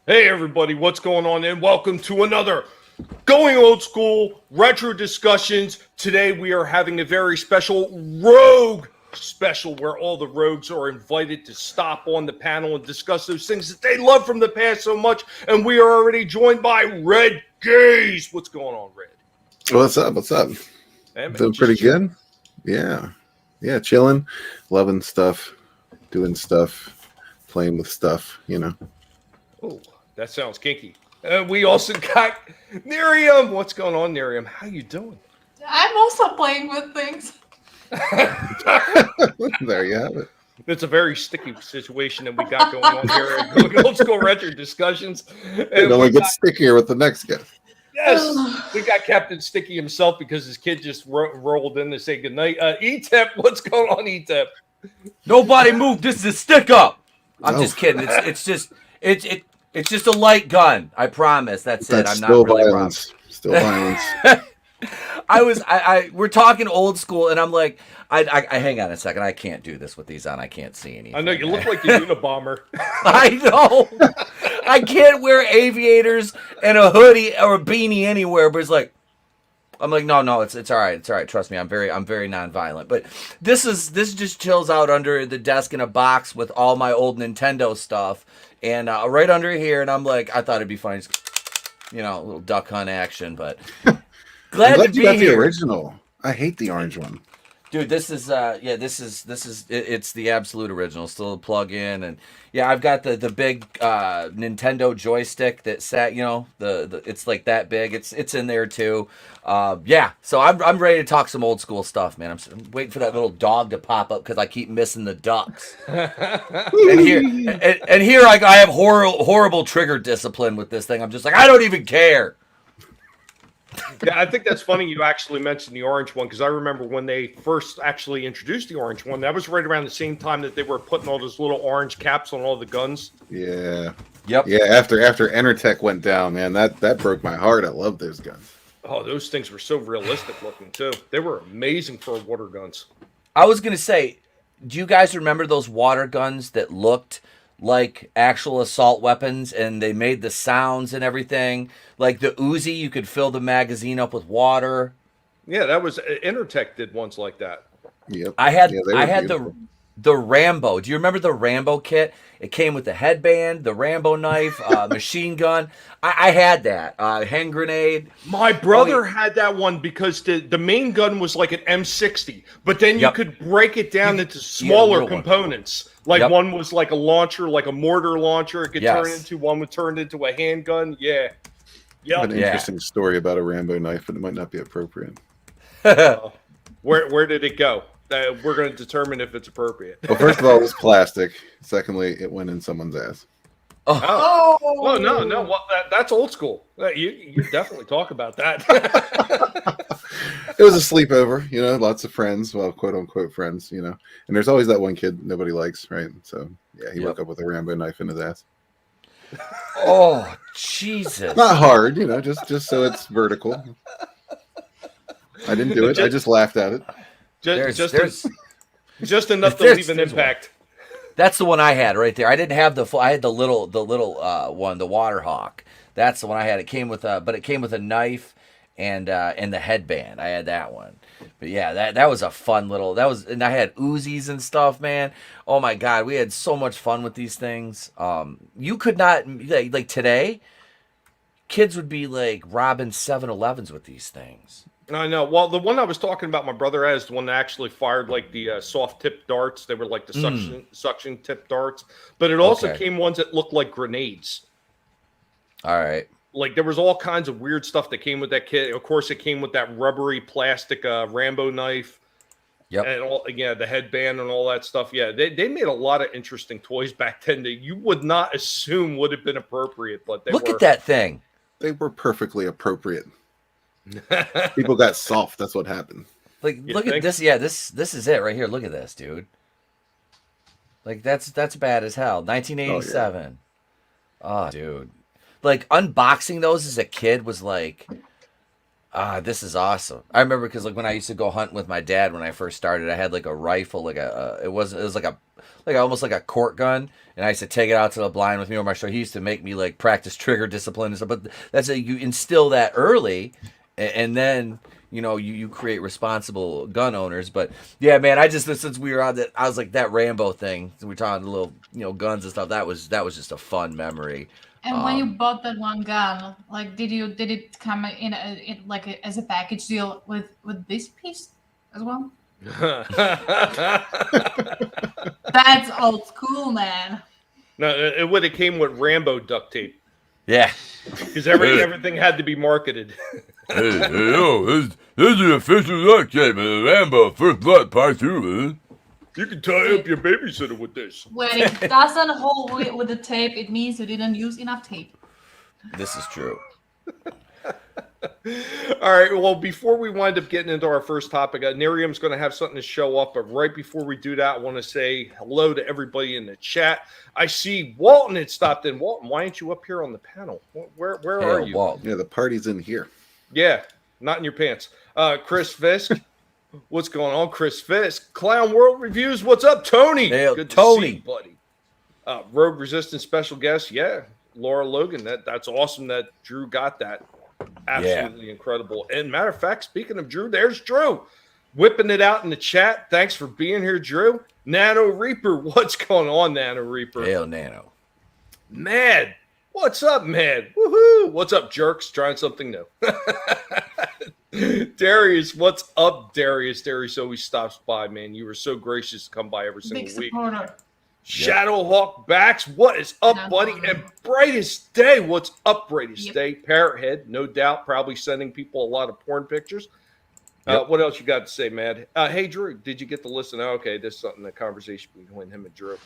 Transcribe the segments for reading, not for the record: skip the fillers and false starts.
Hey everybody, what's going on? And welcome to another Going Old School Retro Discussions. Today we are having a very special Rogue special where all the rogues are invited to stop on the panel and discuss those things that they love from the past so much. And we are already joined by Red Gaze. What's going on, Red? What's up? Hey, Doing pretty good. Yeah, chilling, loving stuff, doing stuff, playing with stuff, Oh, that sounds kinky. We also got Miriam. What's going on, Miriam? How you doing? I'm also playing with things. There you have it. It's a very sticky situation that we got going on here at Old Skool Retro Discussions. It only gets stickier with the next guy. Yes, we got Captain Sticky himself because his kid just rolled in to say goodnight. E-Tip, what's going on, E-Tip? Nobody move. This is a stick up. I'm just kidding. It's just a light gun. I promise. That's it. I'm not really violence. Still violence. We're talking old school, and I'm like, I hang on a second. I can't do this with these on. I can't see anything. I know you look like a Unabomber. I know. I can't wear aviators and a hoodie or a beanie anywhere. But it's like, I'm like, no, it's all right. It's all right. Trust me, I'm very nonviolent. But this just chills out under the desk in a box with all my old Nintendo stuff, and right under here. And I'm like, I thought it'd be funny, a little duck hunt action. But glad to be you got here. The original. I hate the orange one. Dude, this is it's the absolute original. Still a plug-in, and yeah, I've got the big Nintendo joystick that sat, the it's like that big. It's in there too. So I'm ready to talk some old school stuff, man. I'm waiting for that little dog to pop up because I keep missing the ducks. and here I have horrible trigger discipline with this thing. I'm just like, I don't even care. Yeah, I think that's funny you actually mentioned the orange one because I remember when they first actually introduced the orange one, that was right around the same time that they were putting all those little orange caps on all the guns. Yeah. Yep. Yeah, after Enertech went down, man, that broke my heart. I love those guns. Oh, those things were so realistic looking too. They were amazing for water guns. I was going to say, do you guys remember those water guns that looked like actual assault weapons and they made the sounds and everything? Like the Uzi, you could fill the magazine up with water. Yeah, that was Intertech did ones like that. Yep. I had beautiful. the Rambo. Do you remember the Rambo kit? It came with the headband, the Rambo knife, machine gun. I had that. Hand grenade. My brother had that one because the main gun was like an M60, but then you could break it down into smaller components. Like one was like a launcher, like a mortar launcher. It could turn into one would turn into a handgun. Yeah. Yeah. An interesting story about a Rambo knife, but it might not be appropriate. Where did it go? We're going to determine if it's appropriate. Well, first of all, it was plastic. Secondly, it went in someone's ass. Oh no! Well, that's old school. You definitely talk about that. It was a sleepover, lots of friends, well, quote unquote friends, and there's always that one kid nobody likes, right? So yeah, he woke up with a Rambo knife in his ass. Oh Jesus! Not hard, just so it's vertical. I didn't do it. I just laughed at it. Just enough to leave an impact. That's the one I had right there. I didn't have I had the little one, the Water Hawk. That's the one I had. It came with a knife and the headband. I had that one. But yeah, that was a fun little. And I had Uzis and stuff, man. Oh my God, we had so much fun with these things. You could not like today. Kids would be like robbing 7-Elevens with these things. I know. Well, the one I was talking about, my brother has the one that actually fired like the soft tip darts. They were like the suction tip darts, but it also came ones that looked like grenades. All right. Like there was all kinds of weird stuff that came with that kit. Of course, it came with that rubbery plastic Rambo knife. Yep. And the headband and all that stuff. Yeah, they made a lot of interesting toys back then that you would not assume would have been appropriate, but they Look at that thing. They were perfectly appropriate. People got soft. That's what happened. Like, look at this. Yeah, this is it right here. Look at this, dude. Like that's bad as hell. 1987. Oh, dude. Like unboxing those as a kid was like This is awesome. I remember because like when I used to go hunting with my dad when I first started, I had like a rifle, like it was like almost like a court gun, and I used to take it out to the blind with me on my shoulder. He used to make me like practice trigger discipline and stuff. But that's you instill that early, and then you create responsible gun owners. But yeah, man, I just since we were on that, I was like that Rambo thing. We were talking the little guns and stuff. That was just a fun memory. And when you bought that one gun, like, did it come as a package deal with this piece as well? That's old school, man. No, it would have came with Rambo duct tape Yeah. because everything had to be marketed. Hey, yo, this is the official duct tape, man. Rambo, First Blood Part 2, man. You can tie up your babysitter with this. When it doesn't hold with the tape, it means you didn't use enough tape. This is true. All right. Well, before we wind up getting into our first topic, Nerium's going to have something to show up. But right before we do that, I want to say hello to everybody in the chat. I see Walton had stopped in. Walton, why aren't you up here on the panel? Where are you? Walton. Yeah, the party's in here. Yeah, not in your pants. Chris Fisk. What's going on, Chris Fisk? Clown World Reviews. What's up, Tony? Hey, Good Tony. to see you, buddy. Rogue Resistance special guest. Yeah, Laura Logan. That's awesome that Drew got that. Absolutely incredible. And matter of fact, speaking of Drew, there's Drew whipping it out in the chat. Thanks for being here, Drew. Nano Reaper. What's going on, Nano Reaper? Hail, Nano. Mad. What's up, Mad? Woohoo. What's up, jerks? Trying something new. Darius, what's up, Darius? Darius always stops by, man. You were so gracious to come by every single Big week. supporter. Shadowhawk Backs, what is up, buddy? And Brightest Day, what's up, Brightest Day? Parrothead, no doubt, probably sending people a lot of porn pictures. What else you got to say, Mad? Hey, Drew, did you get to listen? Okay, this is something, a conversation between him and Drew.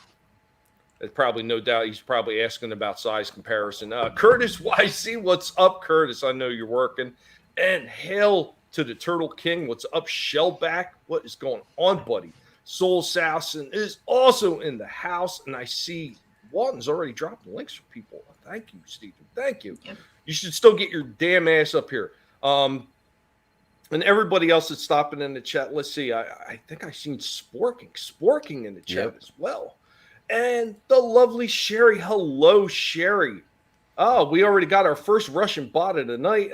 There's probably no doubt he's probably asking about size comparison. Curtis YC, what's up, Curtis? I know you're working. And hail to the Turtle King. What's up, Shellback? What is going on, buddy? Soul Sasson is also in the house, and I see Walton's already dropping links for people. Thank you, Stephen. Thank you. Yep. You should still get your damn ass up here. And everybody else that's stopping in the chat. Let's see. I think I've seen Sporking in the chat as well. And the lovely Sherry. Hello, Sherry. Oh, we already got our first Russian bot of the night.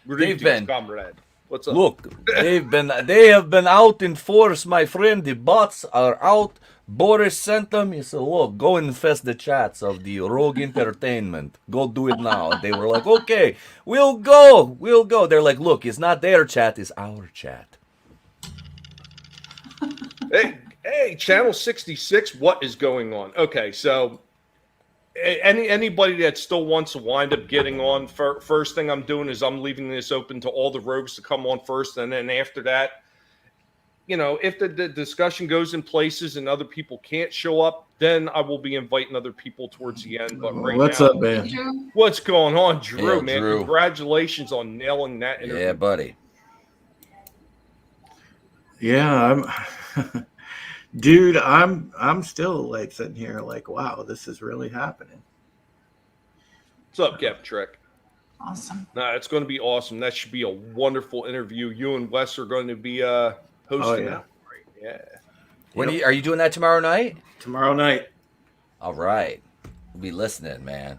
They've been. Comrade. What's up? Look, they have been out in force, my friend. The bots are out. Boris sent them. He said, look, go infest the chats of the Rogue Entertainment. Go do it now. And they were like, okay, we'll go. They're like, look, it's not their chat, it's our chat. Hey, Channel 66, what is going on? Okay, so anybody that still wants to wind up getting on, first thing I'm doing is I'm leaving this open to all the rogues to come on first, and then after that, if the discussion goes in places and other people can't show up, then I will be inviting other people towards the end. But right What's now, up, man? Drew? what's going on, Drew, Yeah, man? Drew. Congratulations on nailing that interview. Yeah, buddy. Yeah, dude, I'm still like sitting here like, wow, this is really happening. What's up, Captain Trek? Awesome. Nah, it's going to be awesome. That should be a wonderful interview. You and Wes are going to be hosting yeah. that. Right? Yeah. When are you doing that tomorrow night? Tomorrow night. All right. We'll be listening, man.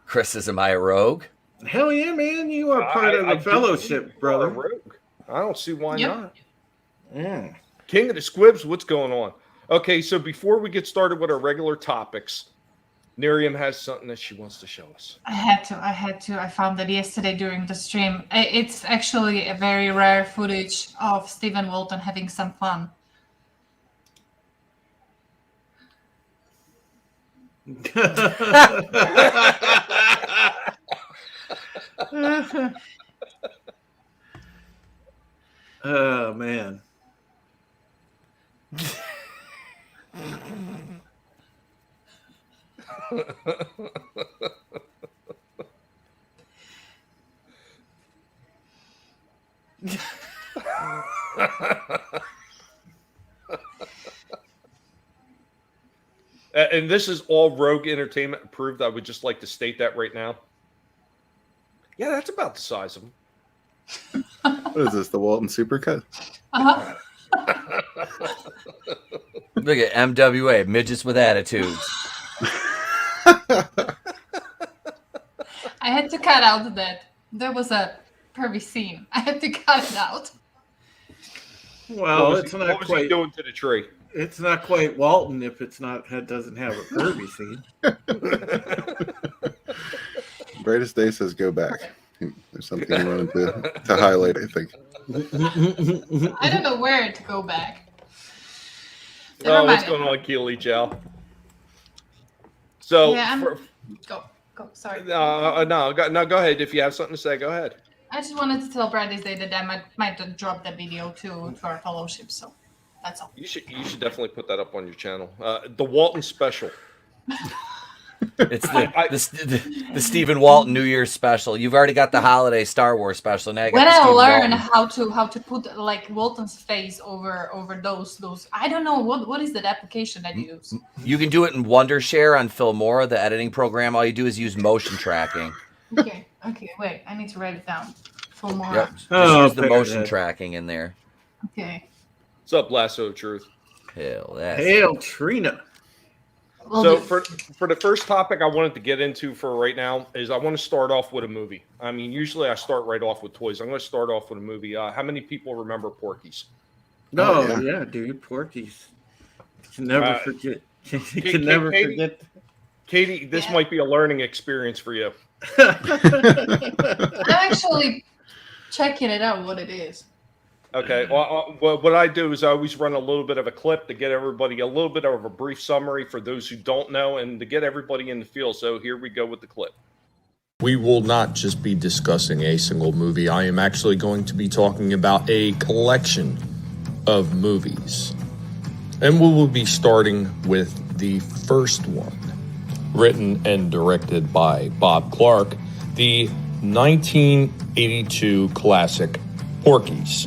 Chris says, am I a rogue? Hell yeah, man. You are part of the do fellowship, believe you are a brother. rogue. I don't see why Yep. not. Yeah. King of the Squibs, what's going on? Okay, so before we get started with our regular topics, Nerium has something that she wants to show us. I had to. I found that yesterday during the stream. It's actually a very rare footage of Stephen Walton having some fun. Oh, man. And this is all Rogue Entertainment approved. I would just like to state that right now. Yeah, that's about the size of them. What is this? The Walton Supercut? Uh-huh. Look at MWA, midgets with attitudes. I had to cut out that. There was a pervy scene. I had to cut it out. Well, what it's was not he quite. doing to the tree? It's not quite Walton if it doesn't have a pervy scene. Brightest Day says go back. There's something you wanted to highlight, I think. I don't know where to go back. Oh, what's Never mind. going on, Keely Chow? So, Yeah, Go. Sorry. no, go ahead. If you have something to say, go ahead. I just wanted to tell Brad this day that I might drop that video to our fellowship. So that's all. You should definitely put that up on your channel. The Walton special. It's the Stephen Walton New Year's special. You've already got the holiday Star Wars special. Now you got When the I Stephen learn Walton. how to put like Walton's face over those, I don't know what is that application that you use. You can do it in Wondershare on Filmora, the editing program. All you do is use motion tracking. Okay, wait, I need to write it down. For more. Yep. Just Oh, use the figured motion it. tracking in there. Okay. What's up, Lasso of Truth? Hell, that's Hail Trina. Will So do. for the first topic I wanted to get into for right now is I want to start off with a movie. I mean, usually I start right off with toys. I'm going to start off with a movie. How many people remember Porky's? No, Oh, yeah, dude, Porky's. You can never forget. You Katie- can never Katie- forget. Katie, this Yeah. might be a learning experience for you. I'm actually checking it out what it is. Okay. Well, what I do is I always run a little bit of a clip to get everybody a little bit of a brief summary for those who don't know and to get everybody in the feel. So here we go with the clip. We will not just be discussing a single movie. I am actually going to be talking about a collection of movies. And we will be starting with the first one, written and directed by Bob Clark, the 1982 classic Porky's.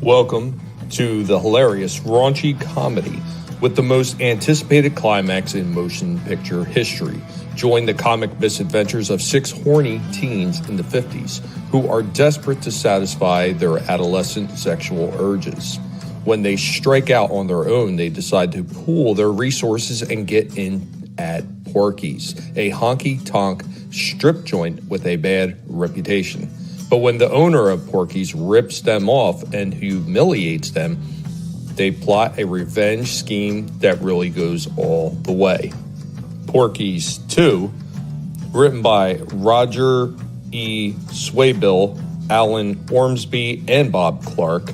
Welcome to the hilarious, raunchy comedy with the most anticipated climax in motion picture history. Join the comic misadventures of 6 horny teens in the 50s who are desperate to satisfy their adolescent sexual urges. When they strike out on their own, they decide to pool their resources and get in at Porky's, a honky-tonk strip joint with a bad reputation. But when the owner of Porky's rips them off and humiliates them, they plot a revenge scheme that really goes all the way. Porky's 2, written by Roger E. Swaybill, Alan Ormsby, and Bob Clark,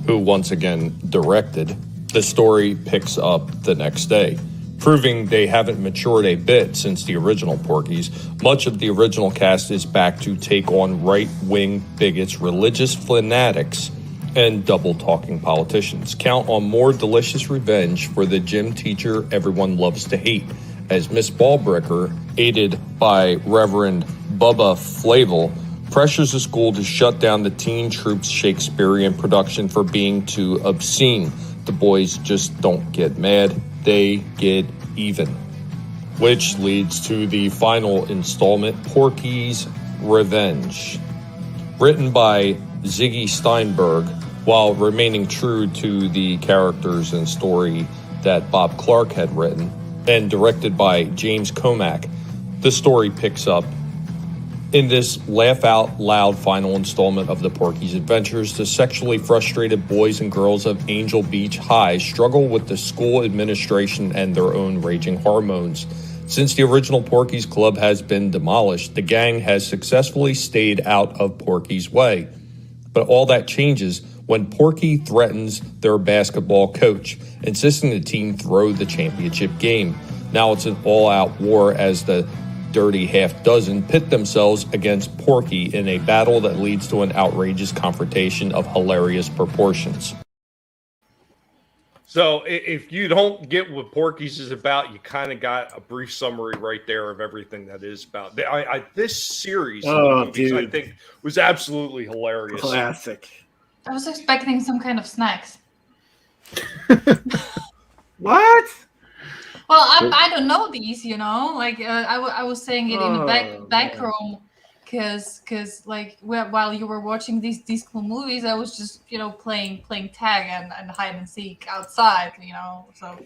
who once again directed. The story picks up the next day, proving they haven't matured a bit since the original Porky's. Much of the original cast is back to take on right-wing bigots, religious fanatics, and double-talking politicians. Count on more delicious revenge for the gym teacher everyone loves to hate, as Miss Ballbricker, aided by Reverend Bubba Flavel, pressures the school to shut down the Teen Troops Shakespearean production for being too obscene. The boys just don't get mad, they get even. Which leads to the final installment, Porky's Revenge. Written by Ziggy Steinberg, while remaining true to the characters and story that Bob Clark had written, and directed by James Comack. The story picks up in this laugh-out-loud final installment of the Porky's Adventures. The sexually frustrated boys and girls of Angel Beach High struggle with the school administration and their own raging hormones. Since the original Porky's Club has been demolished, the gang has successfully stayed out of Porky's way. But all that changes when Porky threatens their basketball coach, insisting the team throw the championship game. Now it's an all-out war as the dirty half-dozen pit themselves against Porky in a battle that leads to an outrageous confrontation of hilarious proportions. So if you don't get what Porky's is about, you kind of got a brief summary right there of everything that is about. This series, Oh, of movies, I dude. think, was absolutely hilarious. Classic. I was expecting some kind of snacks. What? Well, I don't know these, you know. Like I was saying it in the back room because like while you were watching these cool movies, I was just playing tag and hide and seek outside, so.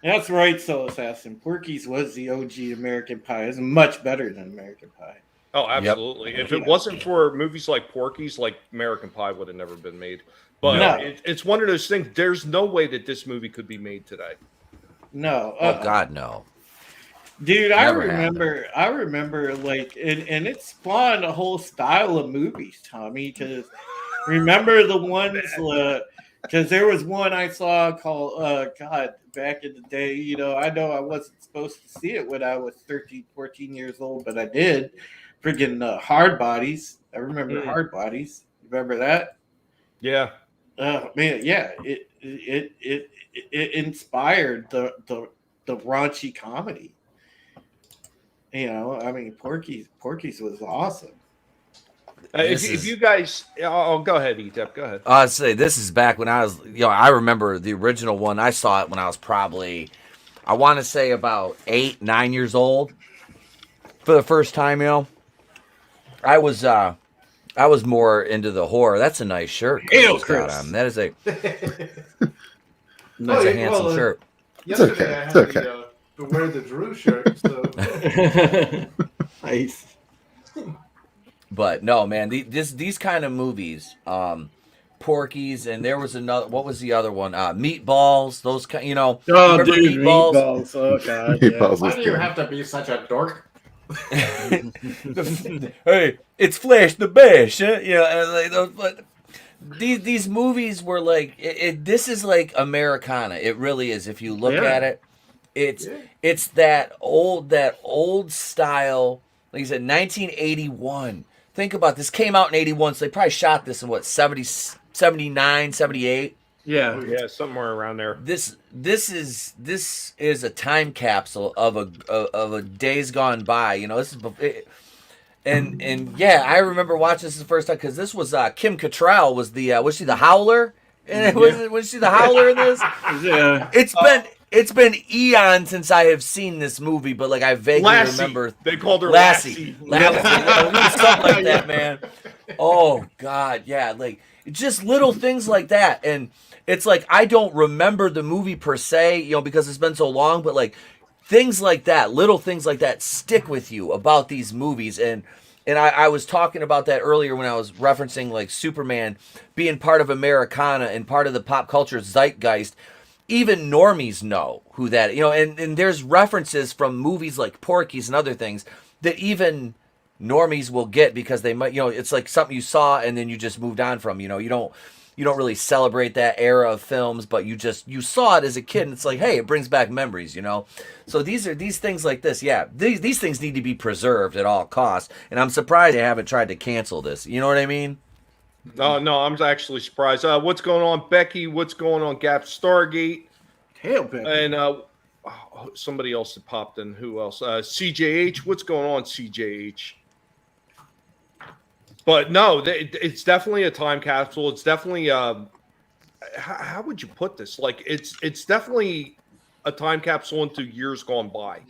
That's right, Soul Assassin. Porky's was the OG American Pie. It's much better than American Pie. Oh, absolutely. If it wasn't for movies like Porky's, like American Pie would have never been made. But No. it's one of those things. There's no way that this movie could be made today. No. Oh God, no. Dude, Never I remember like, and it spawned a whole style of movies, Tommy, because remember the ones, because there was one I saw called, God, back in the day, I know I wasn't supposed to see it when I was 13, 14 years old, but I did. Friggin' Hard Bodies. I remember Hard Bodies. Remember that? Yeah. Oh man, yeah. It inspired the raunchy comedy. I mean, Porky's was awesome. If you guys, I'll go ahead, Etep. Go ahead. I'd say this is back when I was, I remember the original one. I saw it when I was probably, I want to say about 8, 9 years old for the first time. I was more into the horror. That's a nice shirt. Hail, Chris got Chris. on. That is a Nice. a handsome shirt. Yesterday okay, I it's had okay. the Wear the Drew shirt. So Nice. But no, man, these kind of movies, Porky's, and there was another. What was the other one? Meatballs. Those kind, Oh, remember dude, meatballs. Oh God. Meatballs why was do you good. have to be such a dork? Hey, it's Flash the Bash, but these movies were like this is like Americana. It really is. If you look at it, it's that old style. Like you said, 1981. Think about this. Came out in 81, so they probably shot this in what 70, 79, 78. Yeah. Yeah, somewhere around there. This is a time capsule of a days gone by. This is and yeah, I remember watching this the first time because this was Kim Cattrall was she the Howler? And was she the Howler in this? Yeah. It's been eons since I have seen this movie, but like I vaguely Lassie. remember. They called her Lassie. Lassie. Something like that, man. Oh God, yeah, like just little things like that, and it's like I don't remember the movie per se, because it's been so long, but like things like that, little things like that, stick with you about these movies, and I was talking about that earlier when I was referencing like Superman being part of Americana and part of the pop culture zeitgeist. Even normies know who that, and there's references from movies like Porky's and other things that even normies will get because they might, it's like something you saw and then you just moved on from, you don't really celebrate that era of films, but you saw it as a kid and it's like, hey, it brings back memories, So these things like this, yeah, these things need to be preserved at all costs. And I'm surprised they haven't tried to cancel this. You know what I mean? No, I'm actually surprised. What's going on, Becky? What's going on, Gap Stargate? Hail, Becky. And somebody else that popped in. Who else? CJH. What's going on, CJH? But no, it's definitely a time capsule. It's definitely how would you put this? Like it's definitely a time capsule into years gone by.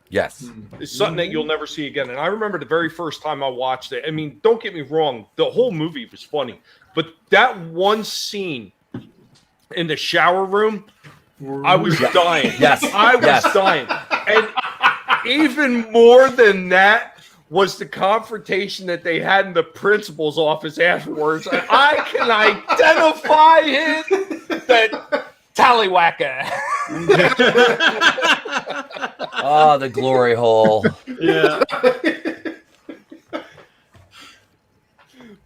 Yes. It's something that you'll never see again. And I remember the very first time I watched it. I mean, don't get me wrong, the whole movie was funny, but that one scene in the shower room, I was dying. Yes. I was dying. And even more than that was the confrontation that they had in the principal's office afterwards. I can identify him that Tallywhacker. Oh, the glory hole. Yeah.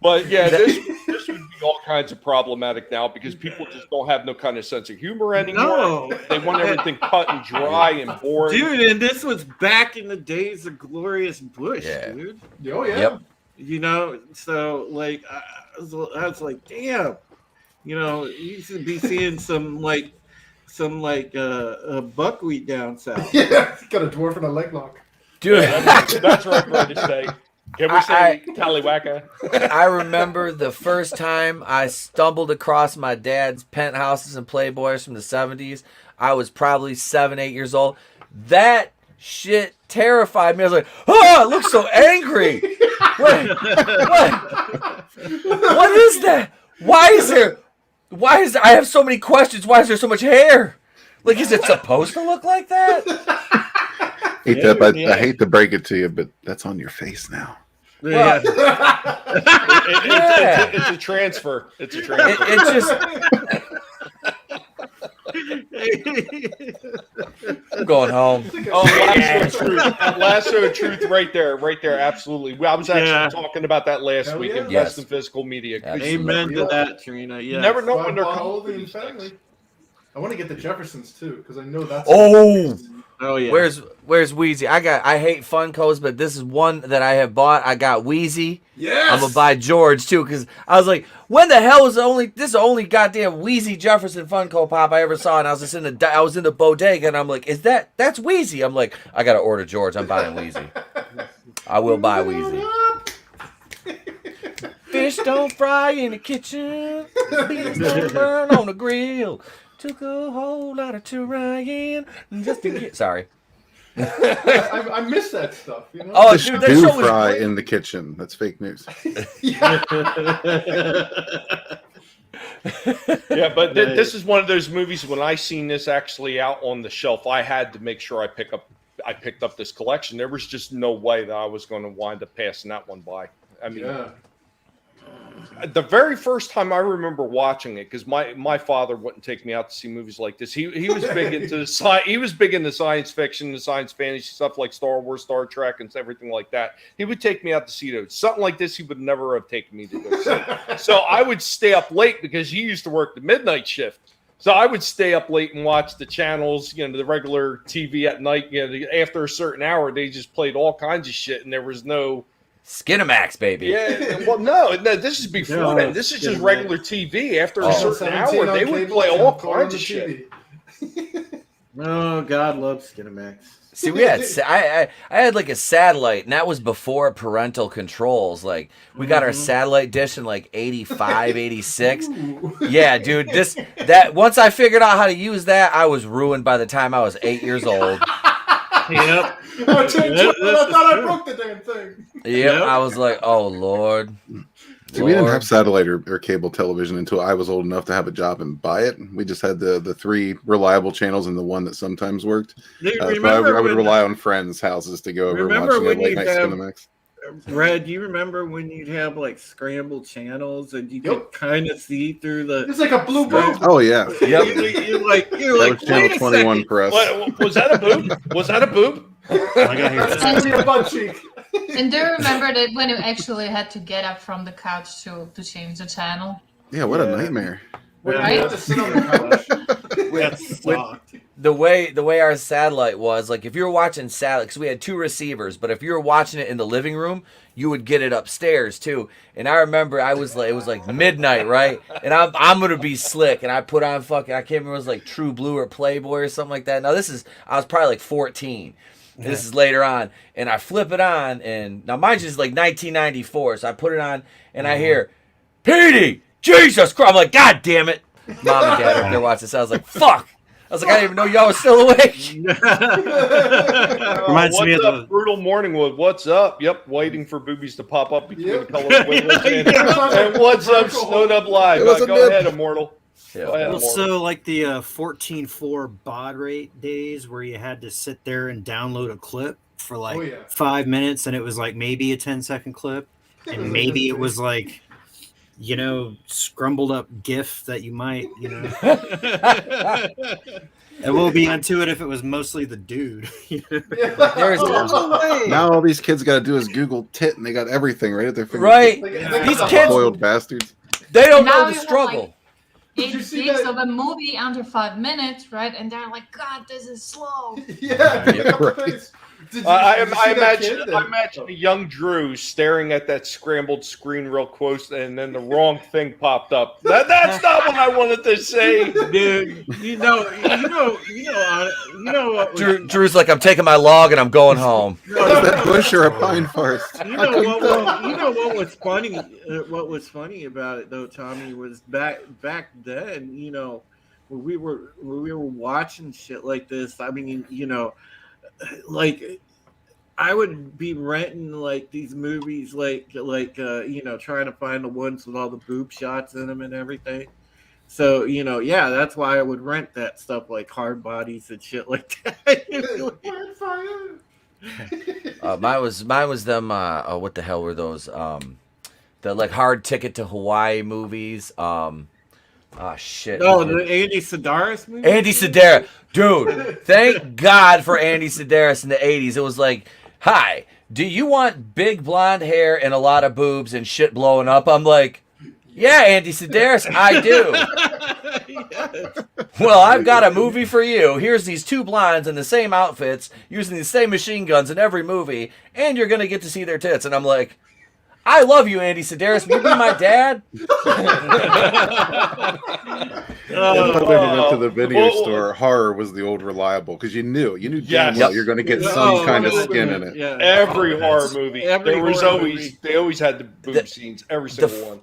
But yeah, this would be all kinds of problematic now because people just don't have no kind of sense of humor anymore. No. They want everything cut and dry and boring. Dude, and this was back in the days of Glorious Bush, Yeah. dude. Oh yeah. Yep. So like I was like, damn, you should be seeing some buckwheat down south. Yeah, got a dwarf and a leg lock. Dude. That's the right word to say. Can we say Tallywhacker? I remember the first time I stumbled across my dad's penthouses and Playboys from the 70s. I was probably 7, 8 years old. That shit terrified me. I was like, oh, it looks so angry. What is that? Why is there? I have so many questions. Why is there so much hair? Like, is it supposed to look like that? I hate to break it to you, but that's on your face now. Yeah. It's a transfer. It's a transfer. It just. I'm going home. Oh, lasso of truth. Lasso of truth right there. Absolutely. I was actually talking about that last Hell week yeah. in Yes. Best in Physical Media. Amen to that, Trina. Yeah. You never know when they're By coming. holding in family. I want to get the Jeffersons too, because I know that's. Oh yeah. Where's Wheezy? I hate Funkos, but this is one that I have bought. I got Wheezy. Yes. I'm gonna buy George too, because I was like, when the hell is this only goddamn Wheezy Jefferson Funko Pop I ever saw? And I was just in the bodega, and I'm like, that's Wheezy? I'm like, I gotta order George. I'm buying Wheezy. I will buy Wheezy. Fish don't fry in the kitchen. Beans don't burn on the grill. Took a whole lot of trying just to get. Sorry. I miss that stuff. You know. Oh, Fish dude, that do show was fry great. in the kitchen. That's fake news. Yeah, but this is one of those movies. When I seen this actually out on the shelf, I had to make sure I picked up this collection. There was just no way that I was going to wind up passing that one by. I mean, Yeah. the very first time I remember watching it, because my father wouldn't take me out to see movies like this. He was big into he was big into science fiction, the science fantasy stuff like Star Wars, Star Trek, and everything like that. He would take me out to see those. Something like this, he would never have taken me to go see. So I would stay up late because he used to work the midnight shift. So I would stay up late and watch the channels, the regular TV at night. After a certain hour, they just played all kinds of shit, and there was no. Skinamax, baby. Yeah, well, no, this is before then. This is just regular TV. After a certain hour, they would play all kinds of shit. Oh, God loves Skinamax. See, we had I had like a satellite, and that was before parental controls. Like, we got our satellite dish in like 85, 86. Yeah, dude, once I figured out how to use that, I was ruined by the time I was 8 years old. Yep. I thought I broke the damn thing. Yep, I was like, oh, Lord. See, we didn't have satellite or cable television until I was old enough to have a job and buy it. We just had the three reliable channels and the one that sometimes worked. Dude, So I would rely on friends' houses to go over and watch the late night Cinemax. Red, do you remember when you'd have like scrambled channels and you could kind of see through the? It's like a blue boob. Oh yeah, You're like, that was channel wait a 21 second. for us. What, was that a boob? Was that a boob? I got here. That's your butt cheek. And do you remember that when you actually had to get up from the couch to change the channel? Yeah, what a nightmare. Right? You have to sit on the couch. That sucked. The way our satellite was, like, if you were watching satellite, because we had two receivers, but if you were watching it in the living room, you would get it upstairs too. And I remember it was like midnight, right? And I'm gonna be slick, and I put on fucking, I can't remember, it was like True Blue or Playboy or something like that. Now I was probably like 14. This is later on, and I flip it on, and now mind you, it's like 1994, so I put it on, and I hear, Petey, Jesus Christ! I'm like, God damn it! Mom and Dad are there watching this. I was like, fuck! I was like, I didn't even know y'all was still awake. Reminds me What's of up, Brutal Morningwood? What's up? Yep, waiting for boobies to pop up between Yep. the color windows. And what's up, Snowed Up Live? It was a Go dip. ahead, Immortal. Yeah. Go ahead, Immortal. also like the 14.4 baud rate days where you had to sit there and download a clip for like Oh, yeah. 5 minutes, and it was like maybe a 10-second clip, and maybe it was like, scrumbled up GIF that you might, and we'll be into it if it was mostly the dude. There's Now all these kids got to do is Google tit, and they got everything right at their fingertips. right. These kids- Spoiled bastards. They don't Now know the you have, struggle. 8 you see gigs that? of a movie under 5 minutes, right? And they're like, God, this is slow. Yeah. Yeah, right. I imagine a young Drew staring at that scrambled screen real close, and then the wrong thing popped up. That's not what I wanted to say. Dude, you know what? Drew's like, I'm taking my log and I'm going home. Is that bush or a pine forest? You know what was funny? What was funny about it though, Tommy, was back then. When we were watching shit like this. I mean, like I would be renting like these movies, trying to find the ones with all the boob shots in them and everything. So yeah, that's why I would rent that stuff like Hard Bodies and shit like that. Mine was them. What the hell were those? The like Hard Ticket to Hawaii movies. Shit. No, the Andy Sedaris movie. Andy Sedaris, dude. Thank God for Andy Sedaris in the '80s. It was like, hi, do you want big blonde hair and a lot of boobs and shit blowing up? I'm like, yeah, Andy Sedaris, I do. Well, I've got a movie for you. Here's these two blondes in the same outfits, using the same machine guns in every movie, and you're gonna get to see their tits. And I'm like, I love you, Andy Sedaris. Will you be my dad? When we went to the video store, horror was the old reliable because you knew damn well you're going to get some kind of skin in it. Yeah. Every horror movie, Every there was horror always movie. they always had the boob scenes. Every single one.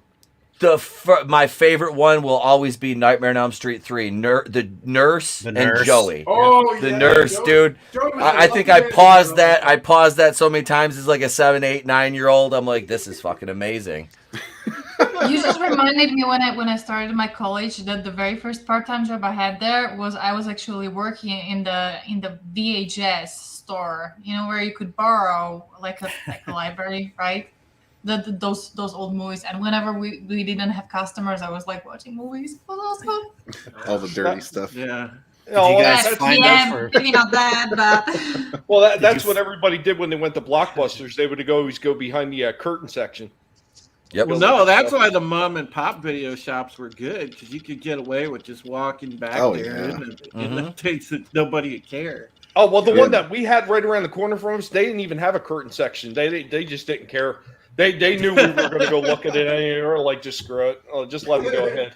My favorite one will always be Nightmare on Elm Street 3. The nurse and Joey. Oh, The yeah, nurse, Joey- dude. Joey was I the think lucky I man, paused bro. that. I paused that so many times as like a 7, 8, 9-year-old. I'm like, this is fucking amazing. You just reminded me when I started my college that the very first part-time job I had there was I was actually working in the VHS store, where you could borrow like a library, right? Those old movies, and whenever we didn't have customers, I was like watching movies. It was awesome. All the dirty stuff. Yeah. Oh, you guys that's- find yeah, out for- maybe not that, but well, that's what everybody did when they went to Blockbusters. They would always go behind the curtain section. Yep. Well, no, that's why the mom and pop video shops were good, because you could get away with just walking back Oh, there yeah. and the things that nobody would care. Oh well, the Yeah. one that we had right around the corner from us, they didn't even have a curtain section. They just didn't care. They knew we were going to go look at it, and they were like, just screw it. Oh, just let them go ahead.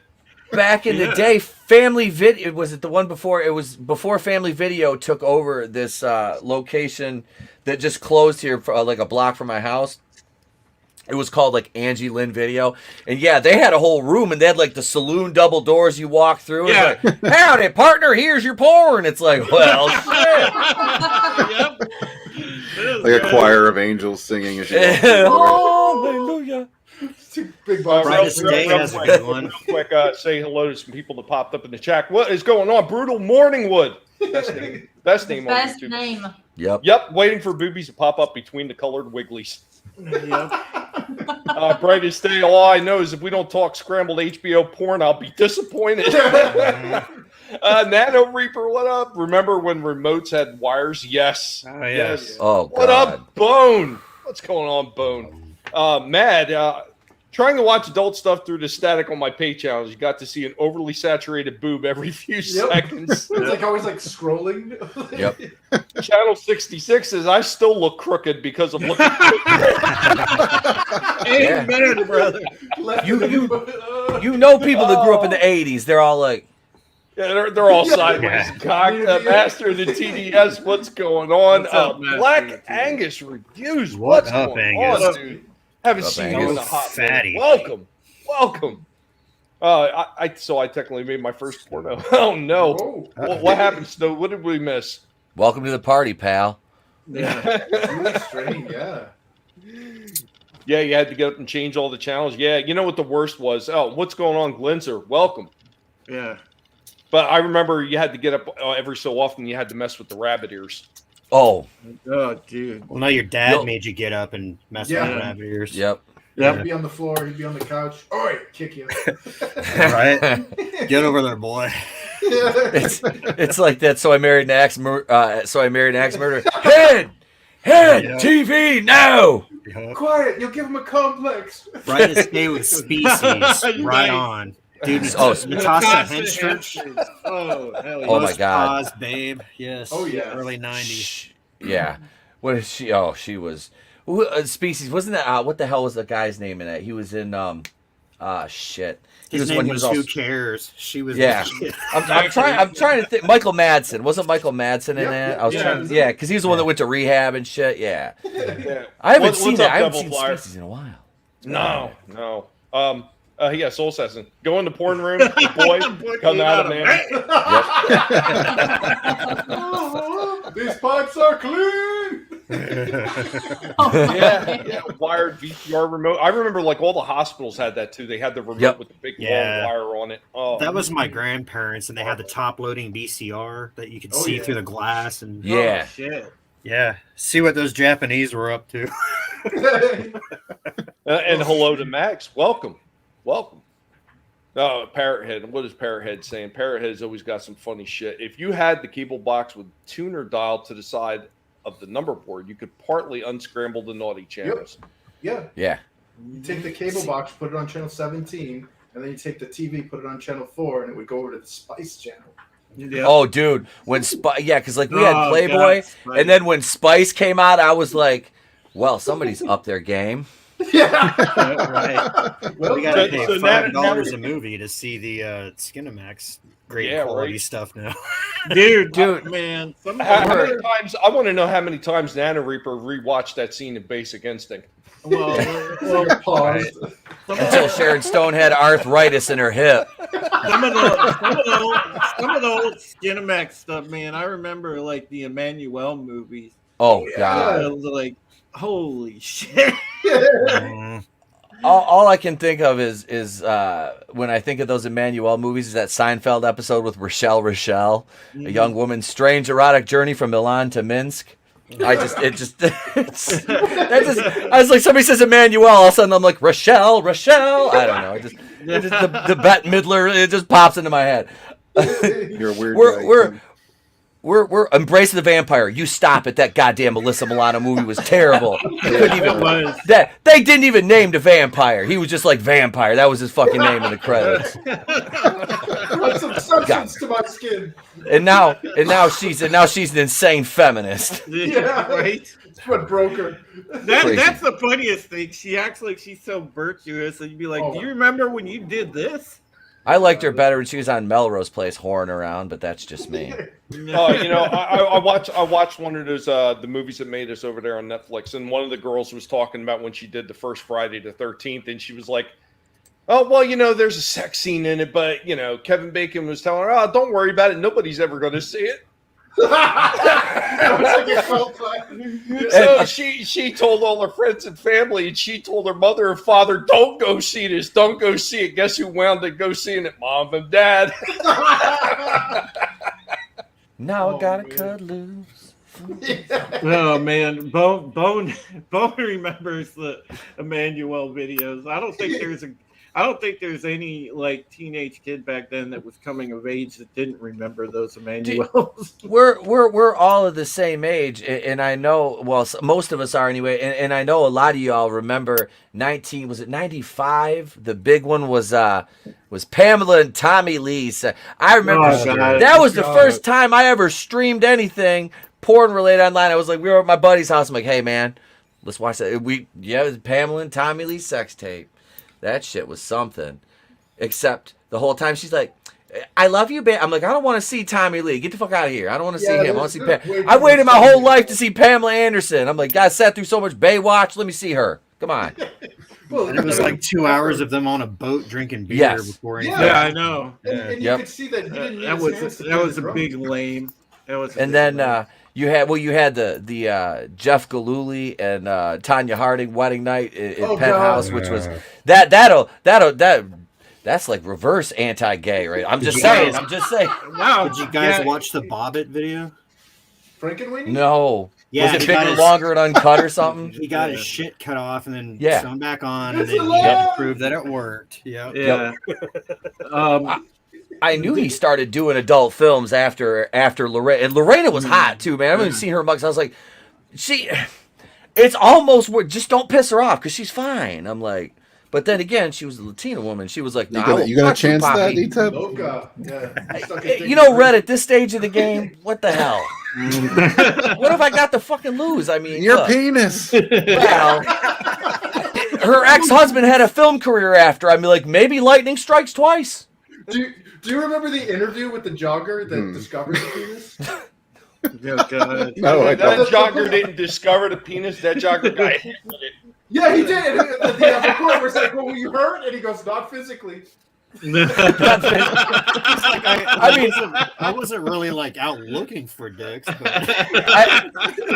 Back in the day, Family Video, was it the one before? It was before Family Video took over this location that just closed here for like a block from my house. It was called like Angie Lynn Video. And yeah, they had a whole room and they had like the saloon double doors you walk through. Yeah. It's like, howdy, partner, here's your porn. It's like, well, shit. Yep. Like a choir of angels singing as you walk through. Hallelujah. Big box. Brightest Day has a good one. Real quick, say hello to some people that popped up in the chat. What is going on? Brutal Morningwood. Best name. Best name on best YouTube. name. Yep. Yep, waiting for boobies to pop up between the colored wigglies. Yep. Brightest day, all I know is if we don't talk scrambled HBO porn, I'll be disappointed. Nano Reaper, what up? Remember when remotes had wires? Yes. Oh, yeah. Yes. Oh, What God. up, Bone? What's going on, Bone? Mad, trying to watch adult stuff through the static on my pay challenge. You got to see an overly saturated boob every few seconds. It's like always like scrolling. Yep. Channel 66 says, I still look crooked because of looking Amen, brother. You know people that grew up in the 80s, they're all like, Yeah, they're all sideways. Cock, Master of the TDS, what's going on? What's up, Master of the Black TDS? Angus Reviews, What what's up, going Angus? on, dude? Haven't What's up, seen you in Angus? a hot Fatty. minute. Welcome. So I technically made my first porno. Oh no! Oh, What happened, Snow? What did we miss? welcome to the party, pal. Yeah. really strange, yeah. Yeah, you had to get up and change all the channels. Yeah, you know what the worst was? Oh, what's going on, Glinzer? Welcome. Yeah. But I remember you had to get up every so often. You had to mess with the rabbit ears. Oh, Oh, dude. Well, no, your dad Yo. mid you get up and mess Yeah. with rabbit ears. yep. He'd be on the floor, he'd be on the couch. Oi, kick you. Right? Get over there, boy. It's like that. So I married an axe murderer. Head, Yeah. TV now. Quiet, you'll give him a complex. Brightest Day with Species. Right on. Dude, Oh, Natasha Henstridge. Oh, hell yeah. Oh, my Most God. Paused babe. Yes. Oh, yeah. Early 90s. Shh. Yeah. What is she? Oh, she was. Species. Wasn't that? What the hell was the guy's name in that? He was in. Shit. He His was when name he was was. Who Cares? She was. Yeah. I'm trying to think. Michael Madsen. Wasn't Michael Madsen in Yep, that? yep, I was yeah. trying. Yeah, because he was the one that went to rehab and shit. Yeah. Yeah. I haven't What's seen up, that. I haven't Devil seen Flyer? Species in a while. No. Yeah, Soul Assassin. Go in the porn room, boy, come out of man. These pipes are clean. Yeah, wired VCR remote. I remember like all the hospitals had that too. They had the remote with the big long wire on it. Oh, that was my grandparents, and they had the top-loading VCR that you could see through the glass. And Yeah. Oh, shit. yeah, see what those Japanese were up to. and hello to Max. Welcome. Oh, Parrothead. What is Parrothead saying? Parrothead's always got some funny shit. If you had the cable box with tuner dial to the side of the number board, you could partly unscramble the naughty channels. Yeah. Yeah. You take the cable box, put it on channel 17, and then you take the TV, put it on channel 4, and it would go over to the Spice channel. Yep. Oh, dude, when because like we had Playboy, God, and then when Spice came out, I was like, well, somebody's up their game. Yeah. Right. Well, We gotta pay so now- $5 a movie to see the Skinamax great quality stuff now. Dude, man. How many times? I want to know how many times Nana Reaper rewatched that scene in Basic Instinct. Well, pause. Until Sharon Stone had arthritis in her hip. Some of the old Skinamax stuff, man. I remember like the Emmanuel movies. Oh God! Like, holy shit. All I can think of is when I think of those Emmanuel movies is that Seinfeld episode with Rochelle, a young woman's strange erotic journey from Milan to Minsk. I was like, somebody says Emmanuel, all of a sudden I'm like, Rochelle. I don't know. The Bette Midler, it just pops into my head. You're a weird guy. We're embracing the vampire. You stop it. That goddamn Alyssa Milano movie was terrible. Couldn't even they didn't even name the vampire. He was just like vampire. That was his fucking name in the credits. Put some substance to my skin. And now she's an insane feminist. Yeah, Right. That's what broke her. That's the funniest thing. She acts like she's so virtuous, and you'd be like, "Do you remember when you did this?" I liked her better when she was on Melrose Place whoring around, but that's just me. I watched one of those the movies that made us over there on Netflix, and one of the girls was talking about when she did the first Friday the 13th, and she was like, "Oh, well, there's a sex scene in it, but Kevin Bacon was telling her, oh, don't worry about it. Nobody's ever going to see it." So she told all her friends and family, and she told her mother and father, "Don't go see this. Don't go see it." Guess who wound up go seeing it? Mom and Dad. Now I gotta cut loose. Oh man, Bone remembers the Emmanuel videos. I don't think there's any like teenage kid back then that was coming of age that didn't remember those Emmanuels. We're all of the same age, and I know. Well, most of us are anyway, and I know a lot of y'all remember 95? The big one was Pamela and Tommy Lee. So I remember that was the first time I ever streamed anything porn related online. I was like, we were at my buddy's house. I'm like, hey man, let's watch that. It was Pamela and Tommy Lee sex tape. That shit was something. Except the whole time she's like, I love you, babe. I'm like, I don't want to see Tommy Lee. Get the fuck out of here. I don't want to see him. I want to see Pam. I waited my whole life to see Pamela Anderson. I'm like, God, sat through so much Baywatch. Let me see her. Come on. And it was like 2 hours of them on a boat drinking beer before anything. Yeah, I know. And you could see that he didn't need That was a big lame. And then you had the Jeff Galooly and Tanya Harding wedding night in Penthouse, which was that's like reverse anti-gay, right? I'm just saying. Wow. Did you guys watch the Bobbitt video? Frankenweenie? No. Yeah, was it bigger, longer, and uncut or something? He got his shit cut off and then sewn back on, and It's then he had to prove that it worked. Yep. Yeah. I knew he started doing adult films after Lorena. And Lorena was hot too, man. I've even seen her mugs. I was like, it's almost just don't piss her off because she's fine. I'm like, but then again, she was a Latina woman. She was like, you got a chance that, Ethan? Loca. Yeah. Red, at this stage of the game, what the hell? What have I got to fucking lose? I mean, your penis. Well, her ex-husband had a film career after. I mean, like, maybe lightning strikes twice. Do you remember the interview with the jogger that discovered the penis? Oh, God. No, I don't. That jogger didn't discover the penis. That jogger got hit with it. Yeah, he did. The reporter was like, "Well, were you hurt?" And he goes, "Not physically." I wasn't really like out looking for dicks, but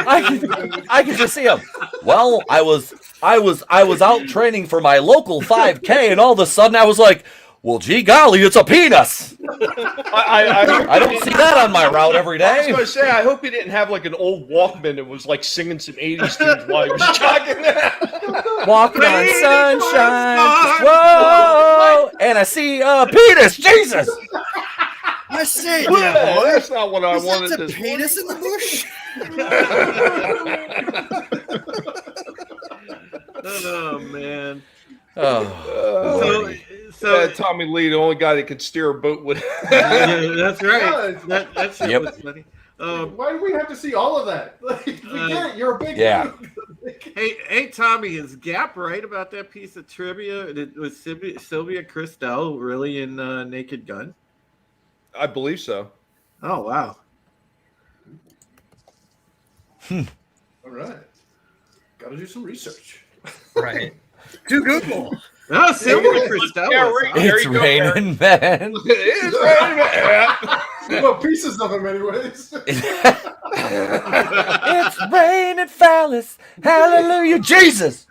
I could just see him. Well, I was out training for my local 5K, and all of a sudden I was like, well, gee golly, it's a penis. I don't see that on my route every I was day. going to say, I hope he didn't have like an old Walkman that was like singing some 80s tunes while he was jogging. Walking on sunshine, whoa, and I see a penis. Jesus. I say, Yeah, that's not what I is wanted that the to penis in the bush? Oh man. Oh, So Tommy Lee, the only guy that could steer a boat with. yeah, that's right. That shit Yep. was funny. Why do we have to see all of that? Like, we get it. You're a big Yeah. dude. Hey, Tommy, is Gap right about that piece of trivia? Was Sylvia Christel really in Naked Gun? I believe so. Oh wow. All right. Got to do some research. Right. To Google. No, Sylvia Christel. Yeah, was right. awesome. There it's you go, raining, man. It is raining. Yeah. Well, pieces of them, anyways. It's raining phallus. Hallelujah, Jesus.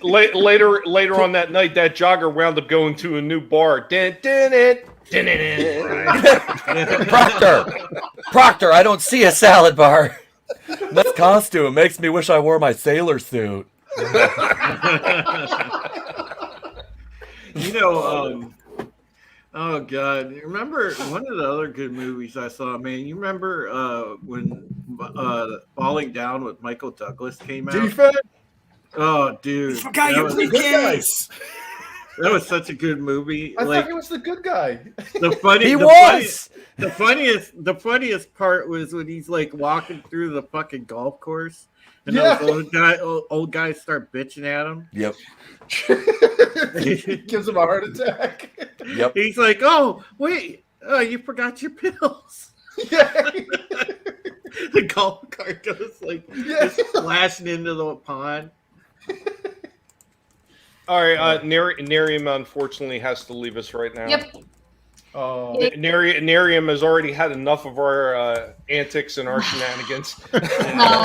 Later on that night, that jogger wound up going to a new bar. Proctor, I don't see a salad bar. That costume makes me wish I wore my sailor suit. Oh god, remember one of the other good movies I saw, man? You remember when Falling Down with Michael Douglas came out? Defense. Oh dude, Forgot your briefcase. that was such a good movie. I Like thought he was the good guy. the funniest part was when he's like walking through the fucking golf course and Yeah. those old guys start bitching at him. Yep. Gives him a heart attack. Yep. He's like, "Oh, wait, you forgot your pills." Yeah. The golf cart goes like Yeah. just splashing into the pond. All right, Nerium unfortunately has to leave us right now. Yep. Oh. Nerium has already had enough of our antics and our shenanigans. No,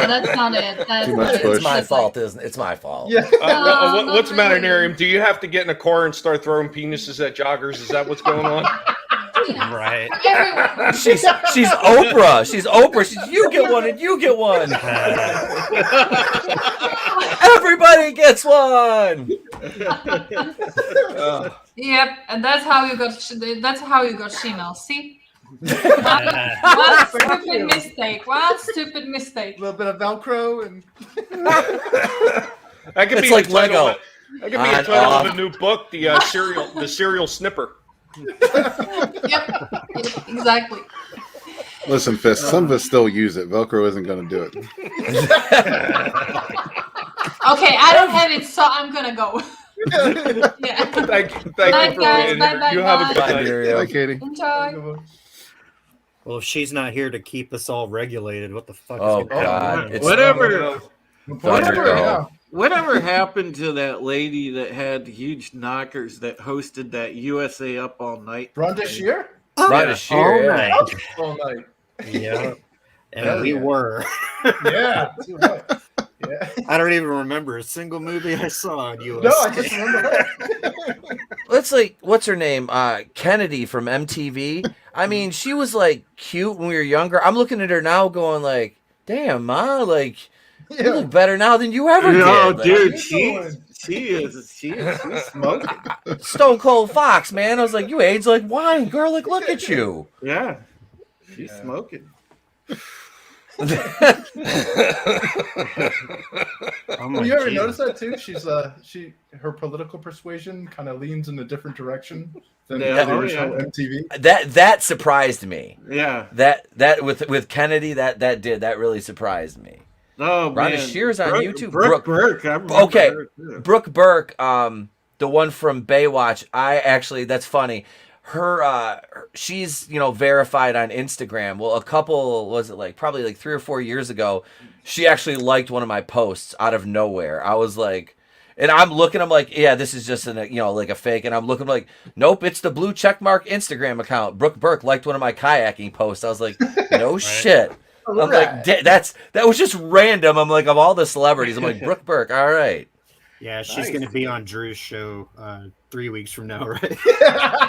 that's not it. That's Too not much it. push. It's my That's fault, like- isn't it? It's my fault. Yeah. No, What's the not matter, really. Nerium? Do you have to get in a car and start throwing penises at joggers? Is that what's going on? Right. Everyone. She's Oprah. She's Oprah. You get one and you get one. Everybody gets one. Yep, and that's how you got. That's how you got Shemale. See, one stupid mistake. One stupid A mistake. little bit of Velcro and That could It's be like the title Lego. of- That could be a On, title off. of a new book, the serial snipper. Yep, exactly. Listen, Fist, some of us still use it. Velcro isn't going to do it. Okay, I don't have it, so I'm gonna go. Yeah. Thank you Bye, for guys. being Bye, here. bye, You have a good bye. night. Hi, Katie. Enjoy. Well, if she's not here to keep us all regulated, what the fuck Oh, is going God. on? It's- Whatever. Thundergo. Whatever happened to that lady that had huge knockers that hosted that USA Up All Night? Rhonda Shear Right Yeah. as sheer. Yeah. all night. Yeah. And Hell we yeah. were. Yeah. Too much. Yeah. I don't even remember a single movie I saw on US. No, I just remember her. Let's like, what's her name? Kennedy from MTV. I mean, she was like cute when we were younger. I'm looking at her now, going like, "Damn, ma, like you look better now than you ever No, did." Like, dude, you she's smoking. Stone Cold Fox, man. I was like, you age like wine, girl. Like, look at you. Yeah, she's smoking. Oh my You ever Jesus. notice that too? She's her political persuasion kind of leans in a different direction than Yeah, the oh, original yeah. MTV. That surprised me. Yeah. That with Kennedy, that really surprised me. Oh Rhonda man, Shear's on YouTube. Brooke Burke. I remember Okay, her, too. Brooke Burke, the one from Baywatch. That's funny. Her, she's verified on Instagram. Well, probably like 3 or 4 years ago, she actually liked one of my posts out of nowhere. I was like, And I'm looking, I'm like, yeah, this is just like a fake. And I'm looking like, nope, it's the blue checkmark Instagram account. Brooke Burke liked one of my kayaking posts. I was like, no shit. I'm like, that was just random. I'm like, of all the celebrities, I'm like, Brooke Burke, all right. Yeah, she's going to be on Drew's show 3 weeks from now, right?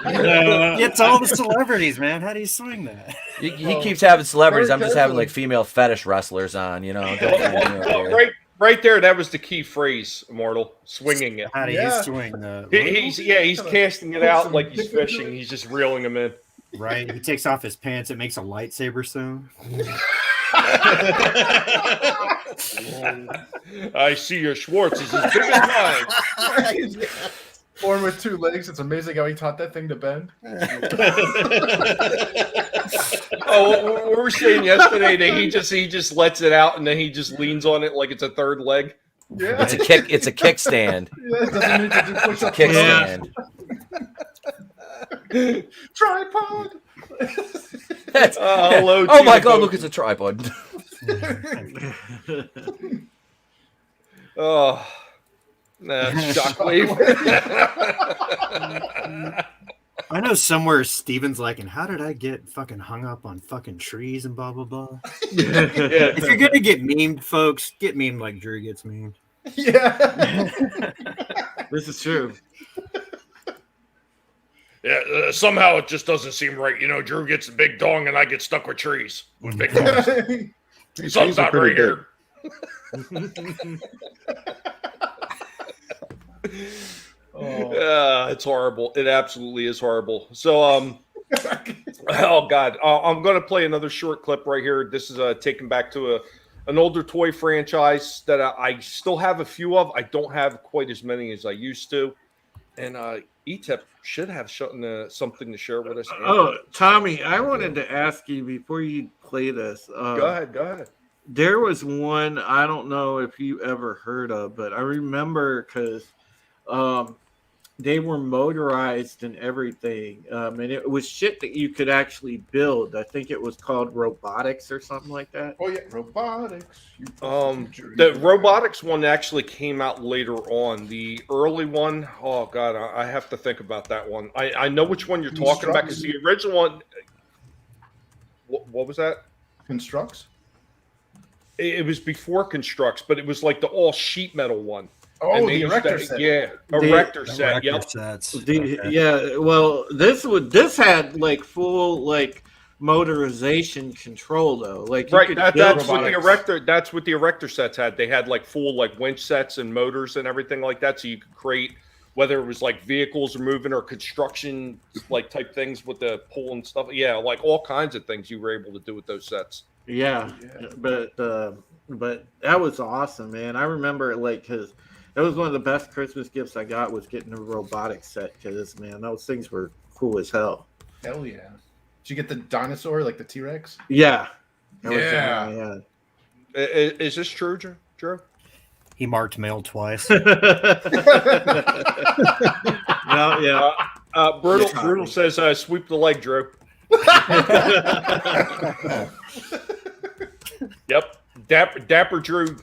It's all the celebrities, man. How do you swing that? He keeps having celebrities. I'm just having like female fetish wrestlers on, Right there, that was the key phrase, Immortal. Swinging it. How do you swing that? He's casting it out like he's fishing. He's just reeling them in. Right. He takes off his pants. It makes a lightsaber sound. I see your Schwartz is as big as mine. Born with 2 legs. It's amazing how he taught that thing to bend. Oh, we were saying yesterday that he just lets it out and then he just leans on it like it's a third leg. Yeah. It's a kickstand. Yeah, it doesn't need to do push-ups. Kickstand. Tripod. Oh my God! Look, it's a tripod. Oh, nah, shockwave. I know somewhere Steven's like, and how did I get fucking hung up on fucking trees and blah blah blah. If you're gonna get memed, folks, get memed like Drew gets memed. Yeah, This is true. Yeah, somehow it just doesn't seem right. Drew gets a big dong and I get stuck with trees with big dongs. Something's not right here. It's horrible. It absolutely is horrible. So, oh God, I'm going to play another short clip right here. This is taken back to an older toy franchise that I still have a few of. I don't have quite as many as I used to. And ETEP should have something to share with us. Oh, Tommy, I wanted to ask you before you play this. Go ahead. There was one I don't know if you ever heard of, but I remember because they were motorized and everything, and it was shit that you could actually build. I think it was called robotics or something like that. Oh yeah, robotics. The robotics one actually came out later on. The early one, oh God, I have to think about that one. I know which one you're talking about because the original one. What was that? Constructs. It was before Constructs, but it was like the all sheet metal one. Oh, the erector set. Yeah, erector set. Yep. Yeah, well, this had like full like motorization control though. Like right, that's what the erector. That's what the erector sets had. They had like full like winch sets and motors and everything like that, so you could create whether it was like vehicles are moving or construction like type things with the pull and stuff. Yeah, like all kinds of things you were able to do with those sets. Yeah. But that was awesome, man. I remember like because. That was one of the best Christmas gifts I got was getting a robotic set because, man, those things were cool as hell. Hell yeah. Did you get the dinosaur, like the T-Rex? Yeah. Yeah. Is this true, Drew? He marked mail twice. Brutal says, sweep the leg, Drew. Yep. Dapper Drew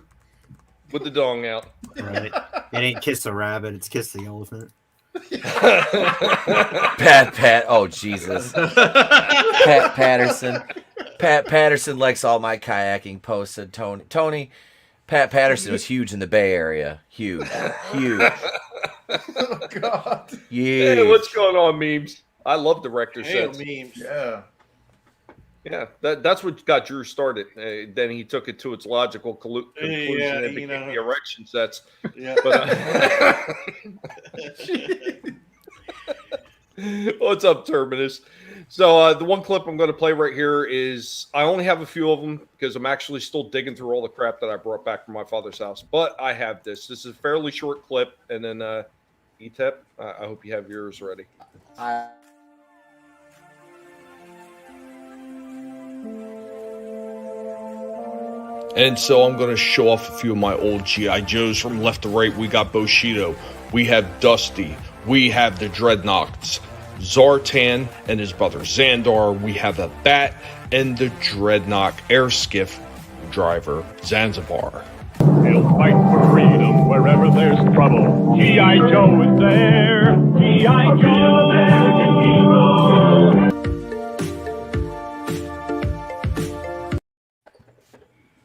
with the dong out. Right. It ain't kiss the rabbit, it's kiss the elephant. Pat. Oh, Jesus. Pat Patterson. Pat Patterson likes all my kayaking posts. Said Tony, Pat Patterson was huge in the Bay Area. Huge. Oh, God. Yeah. Hey, what's going on, memes? I love the Rector sets. Memes. Yeah, that's what got Drew started. Then he took it to its logical conclusion and became the erection sets. Yeah. But, what's up, Terminus? So the one clip I'm going to play right here is I only have a few of them because I'm actually still digging through all the crap that I brought back from my father's house. But I have this. This is a fairly short clip, and then ETEP, I hope you have yours ready. And so I'm going to show off a few of my old G.I. Joes from left to right. We got Bushido. We have Dusty. We have the Dreadnoughts. Zartan and his brother Xandar. We have the Bat and the Dreadnought air skiff driver Zanzibar. They'll fight for freedom wherever there's trouble, G.I. Joe is there. G.I. Joe, American hero.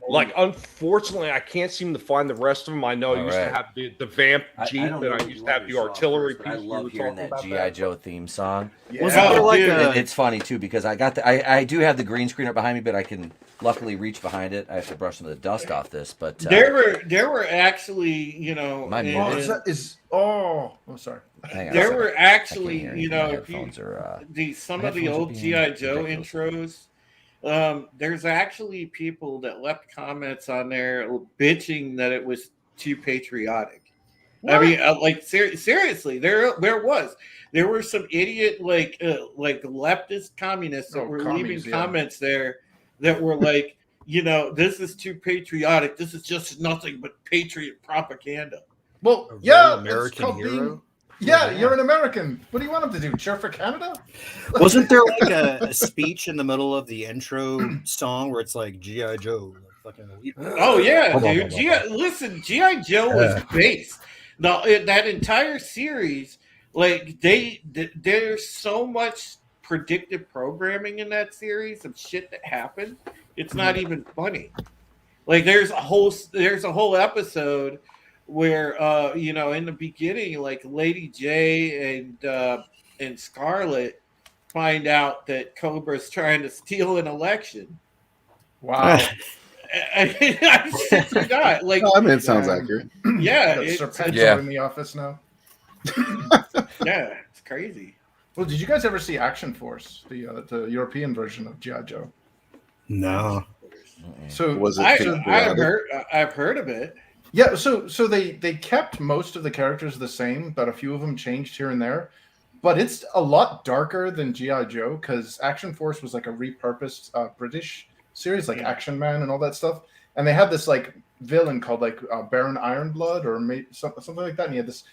Like, unfortunately, I can't seem to find the rest of them. I know I used to have the Vamp Jeep, and I used to have the artillery piece. I love hearing that G.I. Joe theme song. Yeah. Wasn't there like it's funny too because I do have the green screen up behind me, but I can luckily reach behind it. I have to brush some of the dust off this, but there were actually, you know, my sorry. There were actually, you know, headphones are some of the old G.I. Joe intros. There's actually people that left comments on there bitching that it was too patriotic. What? I mean, like seriously, there were some idiot like leftist communists that were leaving comments there that were like, you know, this is too patriotic. This is just nothing but patriot propaganda. Well, yeah, American hero. Yeah, you're an American. What do you want him to do? Cheer for Canada? Wasn't there like a speech in the middle of the intro song where it's like G.I. Joe? Oh yeah, dude. G.I. Joe was base. Now that entire series, like there's so much predictive programming in that series of shit that happened. It's not even funny. Like there's a whole episode where you know, in the beginning, like Lady J and Scarlet find out that Cobra's trying to steal an election. Wow. I forgot. Like, I mean, it sounds accurate. Yeah, Serpentor in the office now. Yeah, it's crazy. Well, did you guys ever see Action Force, the European version of G.I. Joe? No. So was it? I've heard of it. Yeah, so they kept most of the characters the same, but a few of them changed here and there. But it's a lot darker than G.I. Joe because Action Force was like a repurposed British series, like Action Man and all that stuff. And they had this like villain called like Baron Ironblood or something like that. And he had this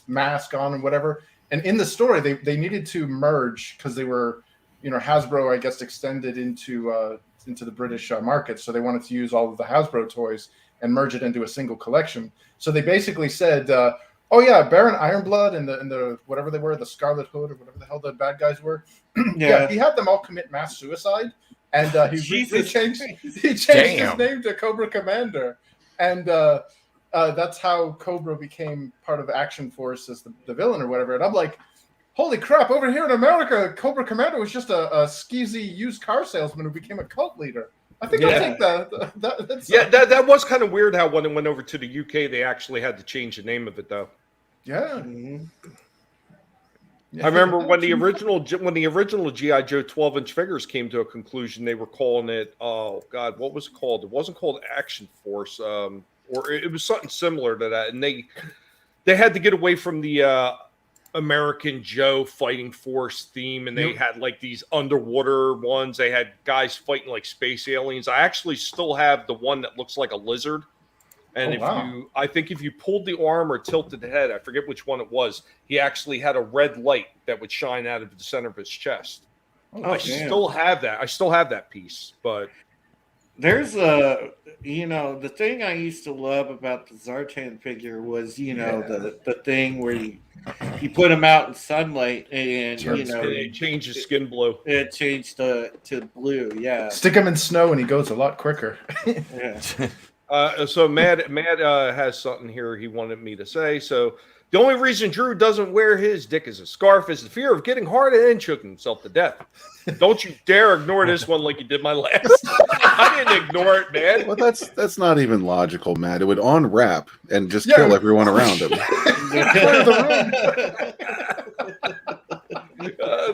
mask on and whatever. And in the story, they needed to merge because they were, you know, Hasbro, I guess, extended into the British market. So they wanted to use all of the Hasbro toys and merge it into a single collection. So they basically said, oh yeah, Baron Ironblood and the whatever they were, the Scarlet Hood or whatever the hell the bad guys were. Yeah, he had them all commit mass suicide, and he changed his name to Cobra Commander, and that's how Cobra became part of Action Force as the villain or whatever. And I'm like, holy crap! Over here in America, Cobra Commander was just a skeezy used car salesman who became a cult leader. I think I'll take that. That was kind of weird how when it went over to the UK, they actually had to change the name of it, though. Yeah. I remember when the original G.I. Joe 12-inch figures came to a conclusion, they were calling it, oh God, what was it called? It wasn't called Action Force, or it was something similar to that. And they had to get away from the American Joe Fighting Force theme, and they had like these underwater ones. They had guys fighting like space aliens. I actually still have the one that looks like a lizard. And I think if you pulled the arm or tilted the head, I forget which one it was, he actually had a red light that would shine out of the center of his chest. Still have that. I still have that piece, but there's you know, the thing I used to love about the Zartan figure was, you know, the thing where you put him out in sunlight and you know it changed his skin blue. It changed to blue. Yeah. Stick him in snow and he goes a lot quicker. Yeah. So Matt has something here he wanted me to say. So the only reason Drew doesn't wear his dick as a scarf is the fear of getting hard and choking himself to death. Don't you dare ignore this one like you did my last. I didn't ignore it, man. Well, that's not even logical, Matt. It would unwrap and just kill everyone around him.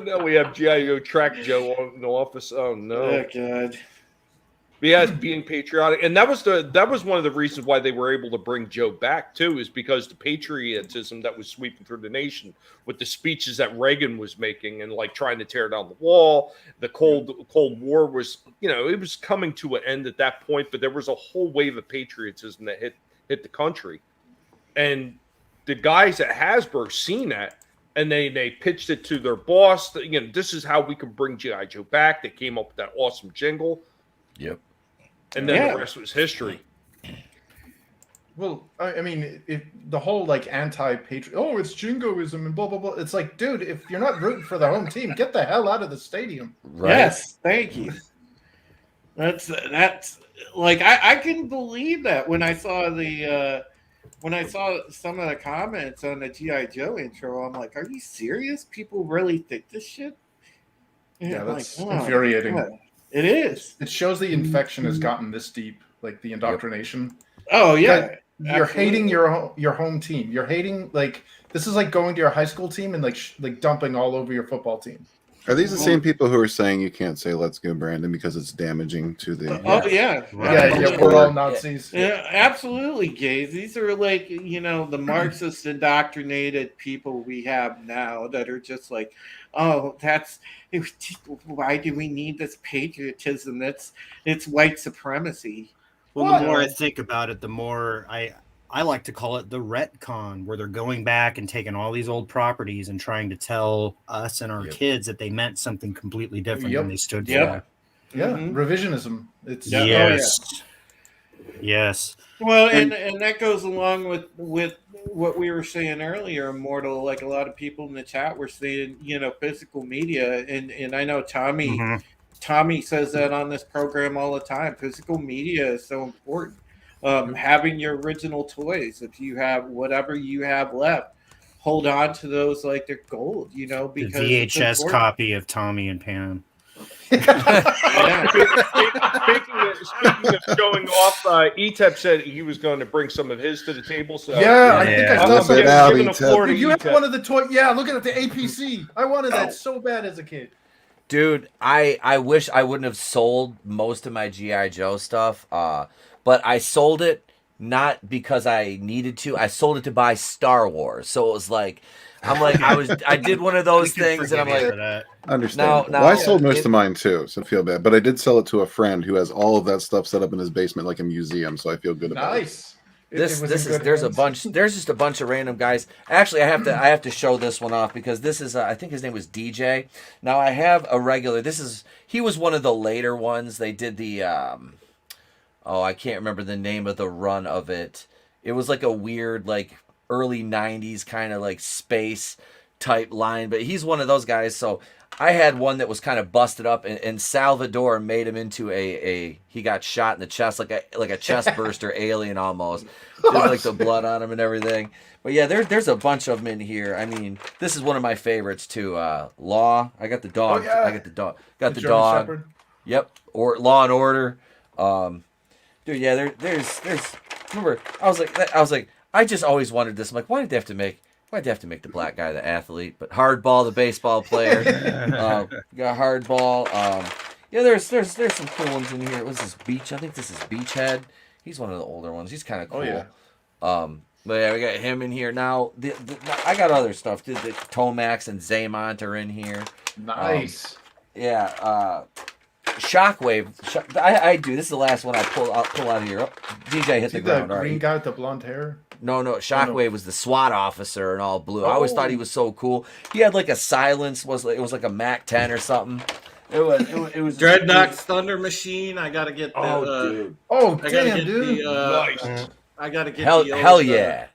Now we have G.I. Joe Track Joe in the office. Oh no! Oh God. Yes, being patriotic, and that was one of the reasons why they were able to bring Joe back too, is because the patriotism that was sweeping through the nation with the speeches that Reagan was making and like trying to tear down the wall. The Cold War was, you know, it was coming to an end at that point, but there was a whole wave of patriotism that hit the country, and the guys at Hasbro seen that. And they pitched it to their boss. You know, this is how we can bring G.I. Joe back. They came up with that awesome jingle. Yep. And then the rest was history. Well, I mean, the whole like anti-patriot, oh, it's jingoism and blah blah blah. It's like, dude, if you're not rooting for the home team, get the hell out of the stadium. Right? Yes, thank you. That's like I couldn't believe that when I saw some of the comments on the GI Joe intro. I'm like, are you serious? People really think this shit? Yeah, I'm that's like, oh, infuriating. God. It is. It shows the infection has gotten this deep, like the indoctrination. Oh yeah. God, you're hating your home team. You're hating, like, this is like going to your high school team and like dumping all over your football team. Are these the same people who are saying you can't say "Let's go, Brandon" because it's damaging to the? Oh yeah. Yeah, we're all Nazis. Yeah, absolutely, gays. These are like, the Marxist indoctrinated people we have now that are just like, oh, why do we need this patriotism? It's white supremacy. Well, the more I think about it, the more I like to call it the retcon, where they're going back and taking all these old properties and trying to tell us and our kids that they meant something completely different than they stood for. Yeah, revisionism. It's Yes. Well, and that goes along with what we were saying earlier, Immortal. Like a lot of people in the chat were saying, physical media, and I know Tommy says that on this program all the time. Physical media is so important. Having your original toys, if you have whatever you have left, hold on to those like they're gold, because the VHS copy of Tommy and Pam. Speaking of showing off, Etep said he was going to bring some of his to the table. So I think I I'm saw giving the floor to you have Etep. one of the toy. Yeah, look at the APC. I wanted that so bad as a kid. Dude, I wish I wouldn't have sold most of my GI Joe stuff. But I sold it not because I needed to. I sold it to buy Star Wars. So it was like, I did one of those things, and I'm like, understand. Well, I sold most of mine too, so I feel bad. But I did sell it to a friend who has all of that stuff set up in his basement like a museum, so I feel good about it. There's just a bunch of random guys. Actually, I have to show this one off because this is I think his name was DJ. Now I have a regular. He was one of the later ones. They did the I can't remember the name of the run of it. It was like a weird, like early 90s kind of like space type line, but he's one of those guys. So I had one that was kind of busted up, and Salvador made him into he got shot in the chest like a chest burster alien almost. Did like the blood on him and everything. But yeah, there's a bunch of them in here. I mean, this is one of my favorites too. Law. I got the dog. Oh, yeah. I got the dog. Got the German dog. Shepherd. Yep. Or Law and Order. Dude, yeah, there's. Remember, I was like, I just always wanted this. I'm like, why did they have to make the black guy the athlete? But Hardball, the baseball player, got Hardball. Yeah, there's some cool ones in here. What's this Beach? I think this is Beachhead. He's one of the older ones. He's kind of cool. Oh, yeah. But yeah, we got him in here now. I got other stuff. The Tomax and Zaymont are in here. Nice. Shockwave. I do. This is the last one I'll pull out of here. Oh, DJ hit the ground. The green guy with the blonde hair. No. Shockwave was the SWAT officer in all blue. I always thought he was so cool. He had like a silence. It was like a Mac 10 or something. It was Dreadnought's Thunder Machine. I gotta get the. Dude. Oh damn, dude! Nice. I gotta get hell yeah.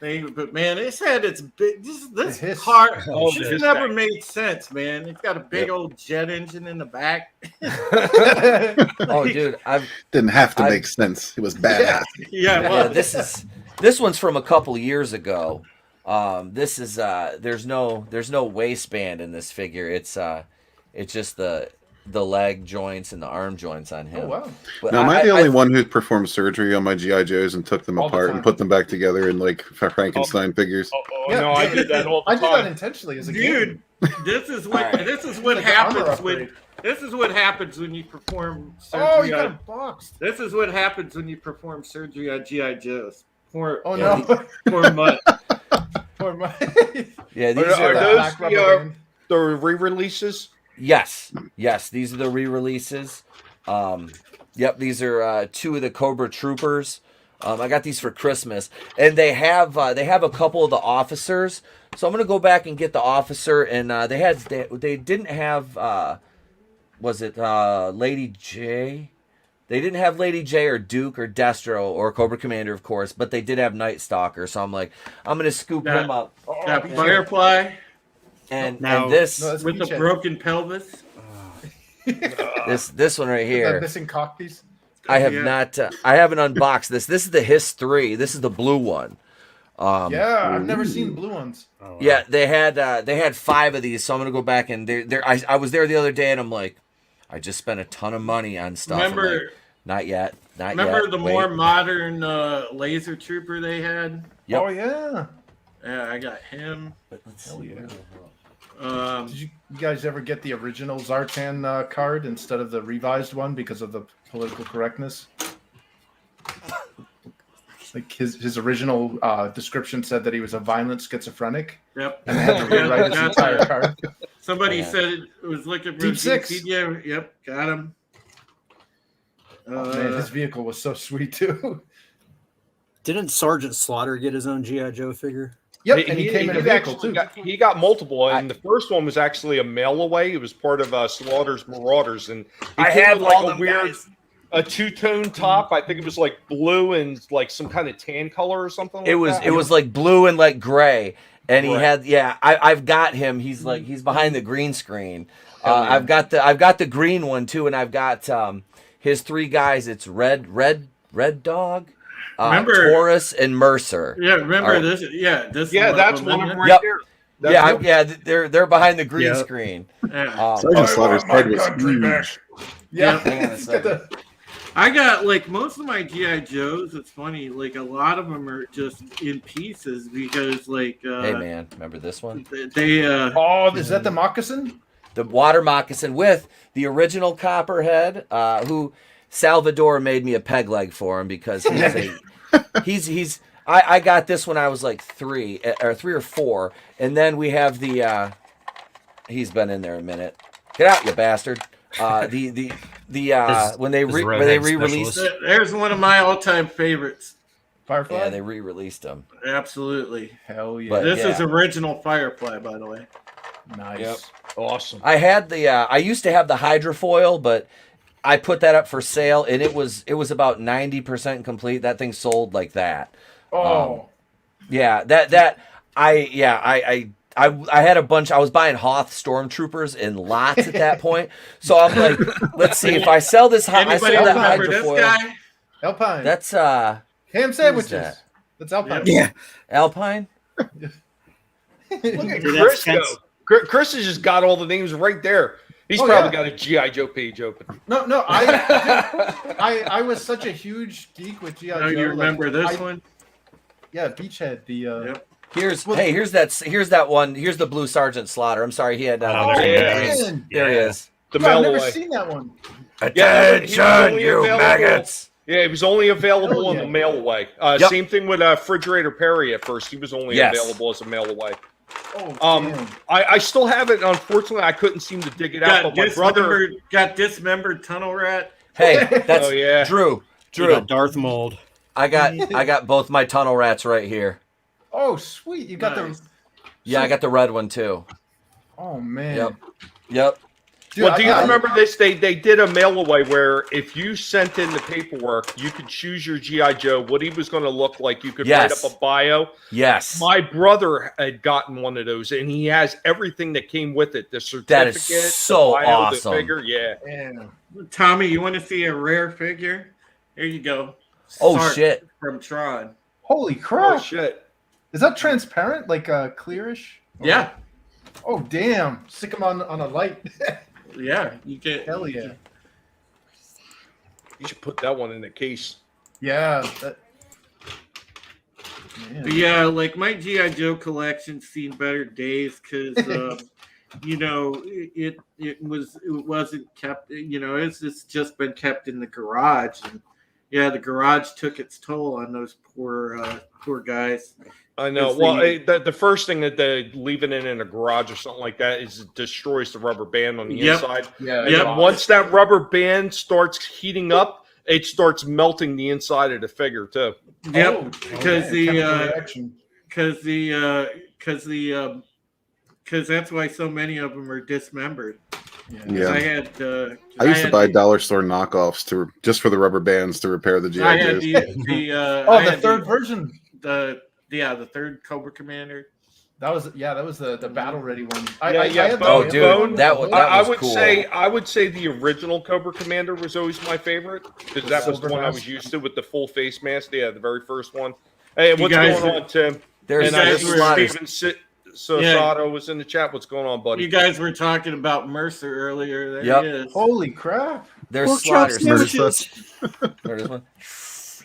Thing, but man, it's had its big. This hiss. car. Oh, It's hiss never tank. made sense, man. It's got a big old jet engine in the back. Oh, dude, Didn't have to make sense. It was badass. Yeah, well, this one's from a couple years ago. This is there's no waistband in this figure. It's just the leg joints and the arm joints on him. Oh wow! But Now, am I the only one who performed surgery on my GI Joes and took them All the apart time. and put them back together in like Frankenstein figures? Yeah, No, I did that all the I did time. that intentionally as a dude, kid. this is what Like an armor happens upgrade. when you perform surgery. Oh, you got him boxed. This is what happens when you perform surgery on GI Joes. Poor Mutt. Poor my. Yeah, these Are are those Black rubber band. the re-releases? Yes, these are the re-releases. Yep, these are two of the Cobra Troopers. I got these for Christmas, and they have a couple of the officers. So I'm gonna go back and get the officer, and they didn't have was it Lady J? They didn't have Lady J or Duke or Destro or Cobra Commander, of course, but they did have Night Stalker. So I'm like, I'm gonna scoop him up. Got Firefly And Now- this No, that's with the Beachhead. broken pelvis. this one right The here. missing cockpiece. I have Yeah. not. I haven't unboxed this. This is the His 3. This is the blue one. Yeah, I've never seen the blue ones. Oh, wow. Yeah, they had 5 of these, so I'm gonna go back and I was there the other day and I'm like, I just spent a ton of money on stuff. I'm Remember- like, not yet. Remember the Wait. more modern laser trooper they had? Yep. Oh yeah. Yeah, I got him. Hell yeah. Um, Did you guys ever get the original Zartan card instead of the revised one because of the political correctness? Like his original description said that he was a violent schizophrenic, yep. and they had to rewrite his entire card. Somebody Yeah. said it was looking for Deep Six. Yeah, yep, got him. Oh, man, his vehicle was so sweet too. Didn't Sergeant Slaughter get his own G.I. Joe figure? Yep, and he came in a vehicle actually too. he got multiple, and the first one was actually a mail away. It was part of Slaughter's Marauders, and I came have with, like all a them weird, guys. a two-tone top. I think it was like blue and like some kind of tan color or something. It like was that. it was like blue and like gray, and he Right. had I've got him. He's behind the green screen. Hell yeah. I've got the green one too, and I've got his 3 guys. It's Red Dog, Remember- Taurus, and Mercer. Yeah, remember All right. this? Yeah, this. Yeah, one that's of one them, of isn't them it? right Yep. there. They're behind the green Yeah. screen. Yeah. Sergeant Slaughter's card was huge. Yeah, Hang on a he's got the- I got like most of my GI Joes. It's funny, like a lot of them are just in pieces because, like, Hey man, remember this one? they Oh, is that the moccasin? The water moccasin with the original Copperhead, who Salvador made me a peg leg for him because he's I got this when I was like 3 or 4, and then we have the he's been in there a minute. Get out, you bastard! When they redhead re-released, specialist. there's one of my all-time favorites. Firefly. yeah, they re-released them. Absolutely. Hell yeah. But- This is yeah. original Firefly, by the way. Nice. Yep. Awesome. I had I used to have the hydrofoil, but I put that up for sale, and it was about 90% complete. That thing sold like that. Oh, Yeah, I had a bunch. I was buying Hoth stormtroopers in lots at that point. So I'm like, let's see if I sell this. I Anybody sell that remember this hydrofoil. guy? Alpine. That's ham sandwiches. that? That's Alpine. Yeah. Alpine. Look at Dude, Chris that's- go. Chris has just got all the names right there. He's Oh, probably yeah. got a GI Joe page open. No, I was such a huge geek with G.I. Joe. Oh, you remember this I- one? Yeah, Beachhead. The Yep. Here's that one. Here's the blue Sergeant Slaughter. I'm sorry, he had. Oh, oh, yeah. man. There he is. The Yeah, I've mail never away. seen that one. Yeah, he was only you available- maggots. Yeah, it was only available Hell on yeah. the mail away. Yep. Same thing with Refrigerator Perry at first. He was only Yes. available as a mail away. Oh, damn. I still have it. Unfortunately, I couldn't seem to dig it out. But my brother. Got dismembered tunnel rat. Hey, that's Oh, yeah. Drew. You got Darth Mold. I got both my tunnel rats right here. Oh, sweet. You got Nice. the. Yeah, I got the red one too. Oh man. Yep. Dude, Well, do you I- remember this? They did a mail away where if you sent in the paperwork, you could choose your GI Joe, what he was going to look like. You could Yes. write up a bio. Yes. My brother had gotten one of those, and he has everything that came with it: the certificate, so the bio, awesome. the figure. Yeah. Man. Tommy, you want to see a rare figure? Here you go. Oh, Sark shit. From Tron. Holy Oh crap! shit! Is that transparent, like clearish? Yeah. Oh damn! Stick them on a light. Yeah. You get. Hell yeah! You should put that one in the case. Yeah. That... Man. But yeah, like my GI Joe collection's seen better days because, you know, it wasn't kept. You know, it's just been kept in the garage, and yeah, the garage took its toll on those poor guys. I know. It's Well, the- the first thing that they leaving it in a garage or something like that is it destroys the rubber band on the Yep. inside. Yeah. And Yep. then once that rubber band starts heating up, it starts melting the inside of the figure too. Yep, Oh, because man, chemical the reaction. because that's why so many of them are dismembered. Yeah. I had. I used to had buy the- dollar store knockoffs just for the rubber bands to repair the I GI had Joes. Oh, I the had third version. The third Cobra Commander. That was the battle ready one. Yeah, yeah, had Bone- the dude, Bone- that was I was would cool. I would say the original Cobra Commander was always my favorite because that was the one I was used to with the full face mask. Yeah, the very first one. Hey, what's guys going were- on, Tim? There's And I guys see were- Steven Sosato was in the chat. What's going on, buddy? You guys were talking about Mercer earlier. There Yep. he is. Holy crap! There's Pork chop sliders. sandwiches. There's one.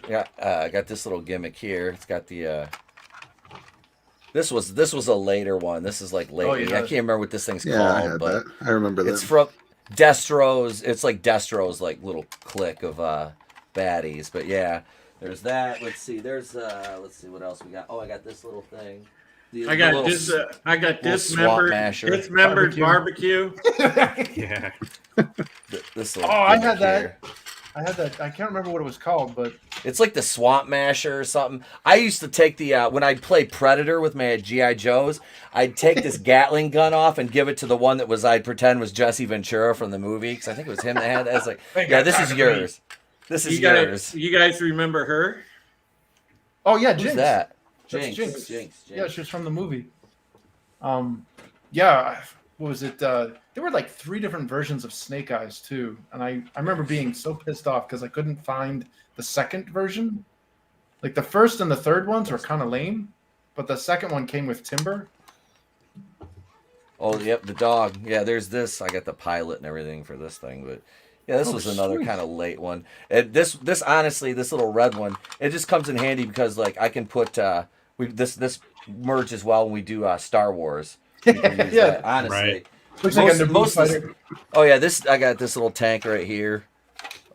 Yeah, I got this little gimmick here. It's got the. This was a later one. This is like late. Oh, yeah. I can't remember what this thing's Yeah, called, I had but that. I remember that. it's from Destro's. It's like Destro's like little clique of baddies. But yeah, there's that. Let's see. There's let's see what else we got. Oh, I got this little thing. I got this. I got dismembered. masher. Dismembered barbecue. Yeah. This little Oh, I gimmick had that. here. I had that. I can't remember what it was called, but It's like the Swamp Masher or something. I used to take the when I'd play Predator with my GI Joes, I'd take this Gatling gun off and give it to the one that was I'd pretend was Jesse Ventura from the movie because I think it was him that had that. I was like, yeah, this is yours. This is yours. You guys remember her? oh yeah, Who's Jinx. that? That's Jinx. Jinx. Yeah, she was from the movie. Yeah, what was it? There were like 3 different versions of Snake Eyes too, and I remember being so pissed off because I couldn't find the second version. Like the first and the third ones were kind of lame, but the second one came with Timber. Oh, yep, the dog. Yeah, there's this. I got the pilot and everything for this thing, but yeah, this was another sweet. kind of late one. And this honestly, this little red one, it just comes in handy because like I can put this merges well when we do Star Wars. We can use Yeah. that, honestly. Right. Looks like a Naboo fighter. Oh yeah, I got this little tank right here.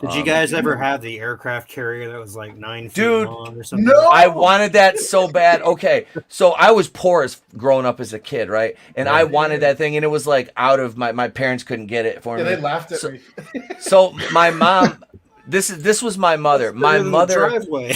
Did you guys ever have the aircraft carrier that was like 9 feet Dude, long or something? no! I wanted that so bad. Okay, so I was poor as growing up as a kid, right? And I wanted that thing, and it was like out of my parents couldn't get it for Yeah, me. they laughed at me. So my mom, this was my mother. My mother, Driveway.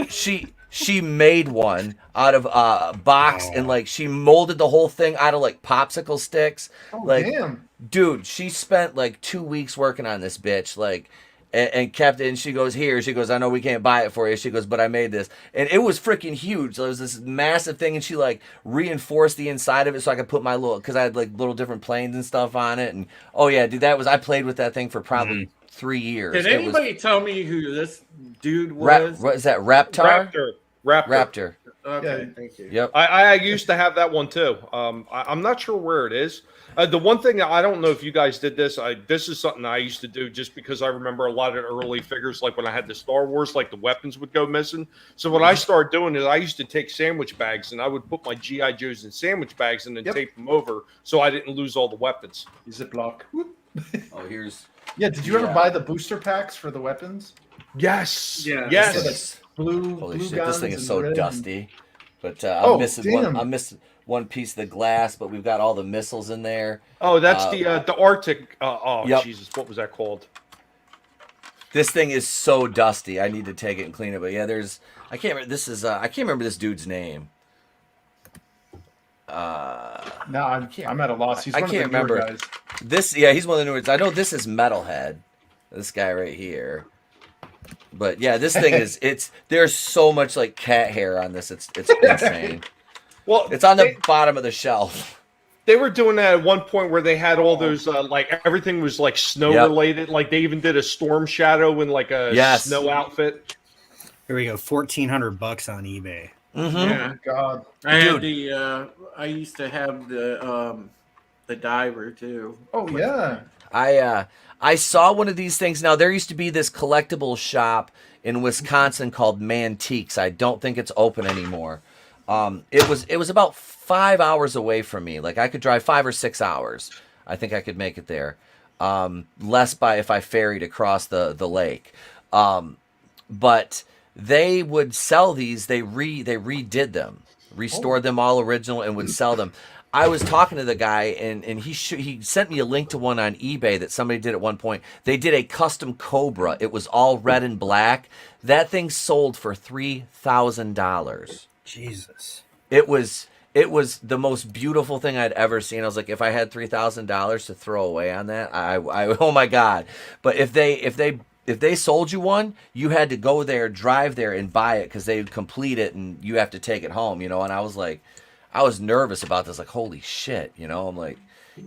she made one out of a box and like she molded the whole thing out of like popsicle sticks. Oh Like, damn! dude, she spent like 2 weeks working on this bitch, like, and kept it. And she goes, here. She goes, I know we can't buy it for you. She goes, but I made this, and it was freaking huge. There was this massive thing, and she like reinforced the inside of it so I could put my little, because I had like little different planes and stuff on it. And oh yeah, dude, I played with that thing for probably 3 years. Can It was anybody tell me who this dude was? what is that? Raptor. Raptor. Okay, Yeah. thank you. Yep. I used to have that one too. I'm not sure where it is. The one thing I don't know if you guys did this. This is something I used to do just because I remember a lot of the early figures, like when I had the Star Wars, like the weapons would go missing. So what I started doing is I used to take sandwich bags and I would put my GI Joes in sandwich bags and then tape them over so I didn't lose all the weapons. Ziploc. Oh, here's Yeah, did you ever buy the booster packs for the weapons? Yes. Yeah. Yes. Blue, holy blue shit. guns This thing is and so red dusty. But Oh, I'm missing damn. I'm missing one piece of the glass, but we've got all the missiles in there. Oh, that's the Arctic. Oh, Yep. Jesus, what was that called? This thing is so dusty. I need to take it and clean it. But yeah, I can't remember. I can't remember this dude's name. No, I'm at a loss. He's I one can't of the newer remember. guys. He's one of the newer. I know this is Metalhead. This guy right here. But yeah, this thing there's so much like cat hair on this. It's insane. Well, It's on the bottom of the shelf. They were doing that at one point where they had all those like everything was like snow related. Like they even did a Storm Shadow in like a snow outfit. Here we go, $1,400 on eBay. Mm-hmm. Yeah. God. I had I used to have the diver too. Oh yeah. I saw one of these things. Now, there used to be this collectible shop in Wisconsin called Mantiques. I don't think it's open anymore. It was about 5 hours away from me. Like I could drive 5 or 6 hours. I think I could make it there. Less by if I ferried across the lake. But they would sell these. They redid them, restored them all original, and would sell them. I was talking to the guy, and he sent me a link to one on eBay that somebody did at one point. They did a custom Cobra. It was all red and black. That thing sold for $3,000. Jesus. It was it was the most beautiful thing I'd ever seen. I was like, if I had $3,000 to throw away on that, I oh my god. But if they sold you one, you had to go there, drive there, and buy it because they would complete it, and you have to take it home. And I was like, I was nervous about this. Like, holy shit, I'm like,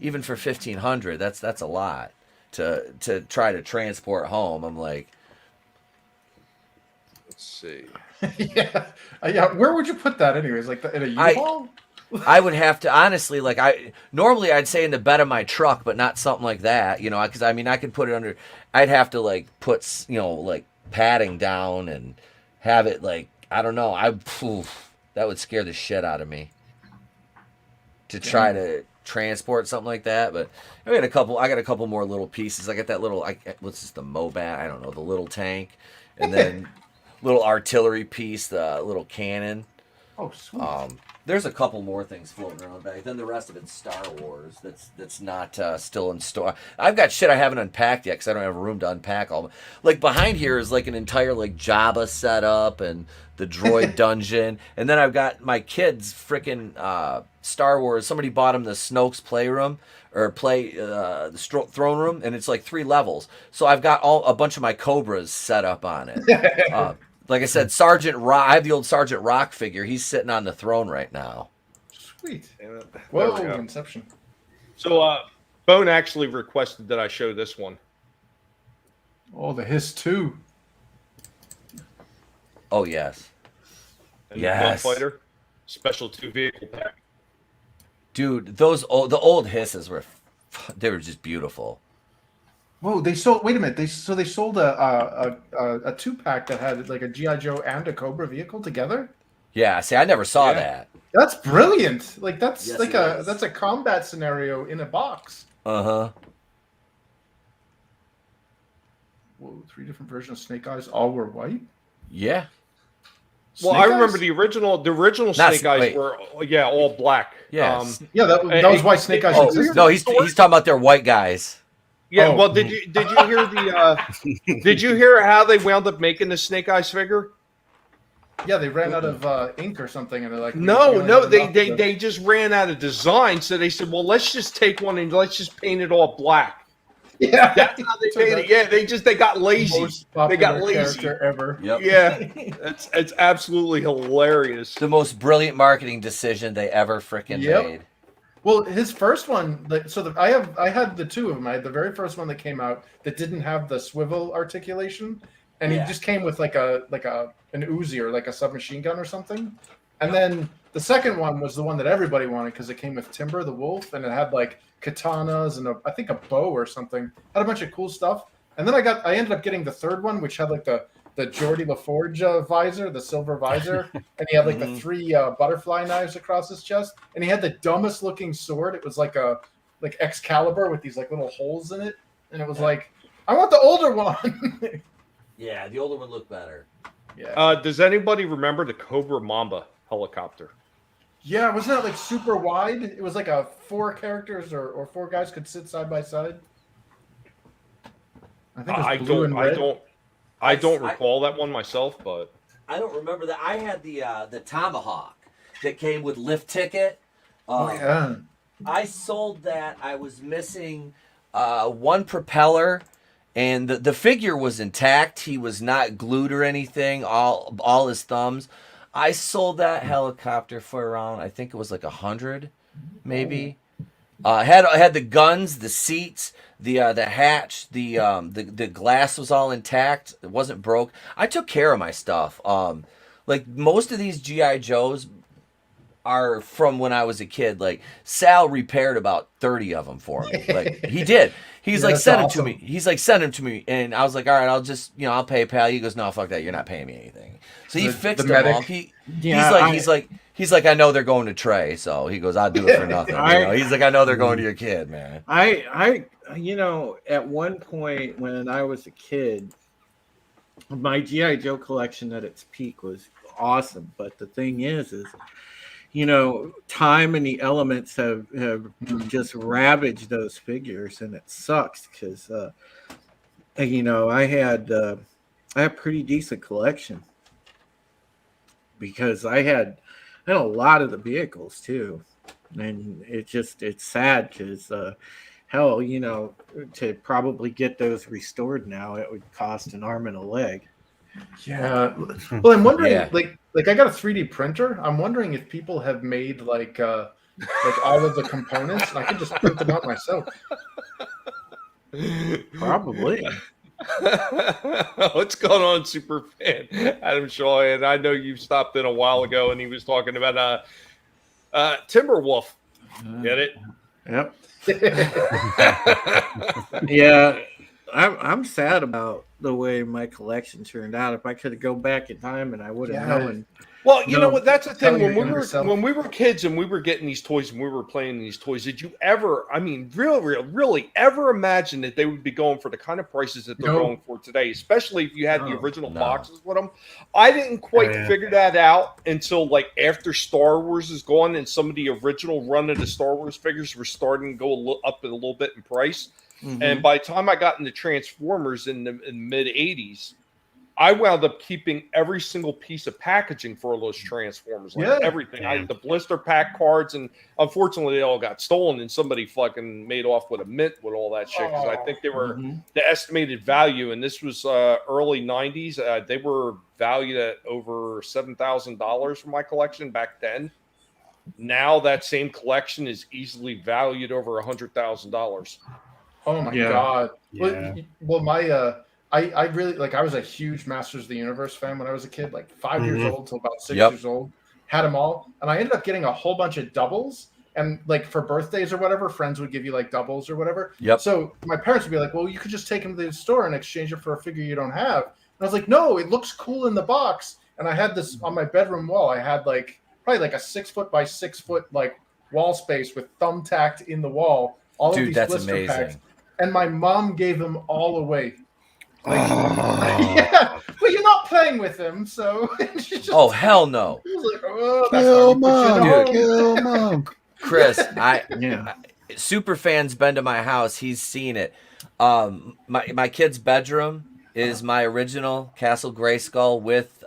even for 1,500, that's a lot to try to transport home. I'm like, Let's see. Yeah. Yeah. Where would you put that, anyways? Like in a U-Haul? I would have to honestly, like, normally I'd say in the bed of my truck, but not something like that, because I could put it under. I'd have to like put like padding down and have it like, I don't know. That would scare the shit out of me to try to transport something like that. But I got a couple more little pieces. I got that little, what's this, the Mobat? I don't know, the little tank, and then little artillery piece, the little cannon. Oh, sweet. There's a couple more things floating around back. Then the rest of it's Star Wars. That's not still in store. I've got shit I haven't unpacked yet because I don't have room to unpack all. Like behind here is like an entire like Jabba setup and the droid dungeon, and then I've got my kids' freaking Star Wars. Somebody bought them the Snoke's playroom or the throne room, and it's like 3 levels. So I've got a bunch of my Cobras set up on it. Like I said, Sergeant Rock. I have the old Sergeant Rock figure. He's sitting on the throne right now. Sweet. There Whoa, we go. Inception. So, Bone actually requested that I show this one. Oh, the Hiss 2. Oh, yes. And Yes. Gunfighter, Special 2 vehicle pack. Dude, the old hisses they were just beautiful. Whoa, they sold. Wait a minute. They sold a 2-pack that had like a GI Joe and a Cobra vehicle together. Yeah, see, I never saw that. That's brilliant. Like that's Yes, like it is. that's a combat scenario in a box. Uh-huh. Whoa, 3 different versions of Snake Eyes. All were white. Yeah. Well, Snake I remember Eyes? the original Not Snake Eyes wait. were all black. Yes. Yeah, that was why Snake Eyes Oh, existed. no, he's talking about their white guys. Yeah. Oh. Well, did you hear did you hear how they wound up making the Snake Eyes figure? Yeah, they ran out of ink or something, and they're like, No, we only have enough of they just ran out of design, so they said, well, let's just take one and let's just paint it all black. Yeah, That's how they made it. Yeah, they got lazy. Most They got popular lazy. character ever. Yep. Yeah, it's absolutely hilarious. The most brilliant marketing decision they ever freaking Yep. made. Well, his first one, I had the 2 of them. I had the very first one that came out that didn't have the swivel articulation, and Yeah. he just came with like an Uzi or like a submachine gun or something. And then the second one was the one that everybody wanted because it came with Timber the Wolf, and it had like katanas and I think a bow or something. Had a bunch of cool stuff. And then I ended up getting the third one, which had like the Geordie LaForge visor, the silver visor, and he had like the 3 butterfly knives across his chest, and he had the dumbest looking sword. It was like Excalibur with these like little holes in it, and it was like, I want the older one. Yeah, the older one looked better. Yeah, Does anybody remember the Cobra Mamba helicopter? yeah, wasn't that like super wide? It was like 4 characters or 4 guys could sit side by side. I think it was blue and red. I don't recall that one myself, but I don't remember that. I had the Tomahawk that came with lift ticket. Yeah. I sold that. I was missing 1 propeller, and the figure was intact. He was not glued or anything. All his thumbs. I sold that helicopter for around, I think it was like 100, maybe. Had the guns, the seats, the hatch, the glass was all intact. It wasn't broke. I took care of my stuff. Like most of these GI Joes are from when I was a kid. Like Sal repaired about 30 of them for me. Like he did. He's Yeah, like, that's send awesome. them to me. He's like, send them to me. And I was like, all right, I'll just, I'll pay pal. He goes, no, fuck that. You're not paying me anything. So he The fixed them medic. all. Yeah, He's like, I know they're going to Trey. So he goes, I'll do it for nothing. He's like, I know they're going to your kid, man. I at one point when I was a kid, my GI Joe collection at its peak was awesome. But the thing is time and the elements have just ravaged those figures, and it sucks because I had a pretty decent collection because I had and a lot of the vehicles too. And it's sad because hell, to probably get those restored now, it would cost an arm and a leg. Yeah. Well, I'm wondering, Yeah. like I got a 3D printer. I'm wondering if people have made like all of the components, and I can just print them out myself. Probably. What's going on, Superfan Adam Shaw? And I know you stopped in a while ago, and he was talking about Timberwolf. Get it? Yep. Yeah, I'm sad about the way my collection turned out. If I could go back in time and I would have known. Well, you know what? That's the thing. Tell your When younger self. we were kids and we were getting these toys and we were playing these toys, did you ever? I mean, really ever imagine that they would be going for the kind of prices that they're No. going for today? Especially if you had the No. original No. boxes with them. I didn't quite Yeah. figure that out until like after Star Wars is gone and some of the original run of the Star Wars figures were starting to go up a little bit in price. And by the time I got into Transformers in the mid '80s, I wound up keeping every single piece of packaging for those Transformers, like Yeah. everything. I had the blister pack cards, and unfortunately, they all got stolen, and somebody fucking made off with a mint with all that shit. Because I think they were the estimated value, and this was early '90s. They were valued at over $7,000 for my collection back then. Now that same collection is easily valued over $100,000. Oh my Yeah. god. Yeah. Well, my I really like. I was a huge Masters of the Universe fan when I was a kid, like 5 years old till about 6 years old. Had them all, and I ended up getting a whole bunch of doubles. And like for birthdays or whatever, friends would give you like doubles or whatever. Yep. So my parents would be like, "Well, you could just take them to the store and exchange it for a figure you don't have." And I was like, "No, it looks cool in the box." And I had this on my bedroom wall. I had like probably like a 6 foot by 6 foot like wall space with thumbtacked in the wall. All of Dude, these that's blister amazing. packs. And my mom gave them all away. Like, yeah, but you're not playing with them, so she's just, Oh, hell no. she was like, oh, that's Kill why we put you in a mom, home. kill mom. Chris, Yeah. super fan's been to my house. He's seen it. My kid's bedroom is my original Castle Grayskull with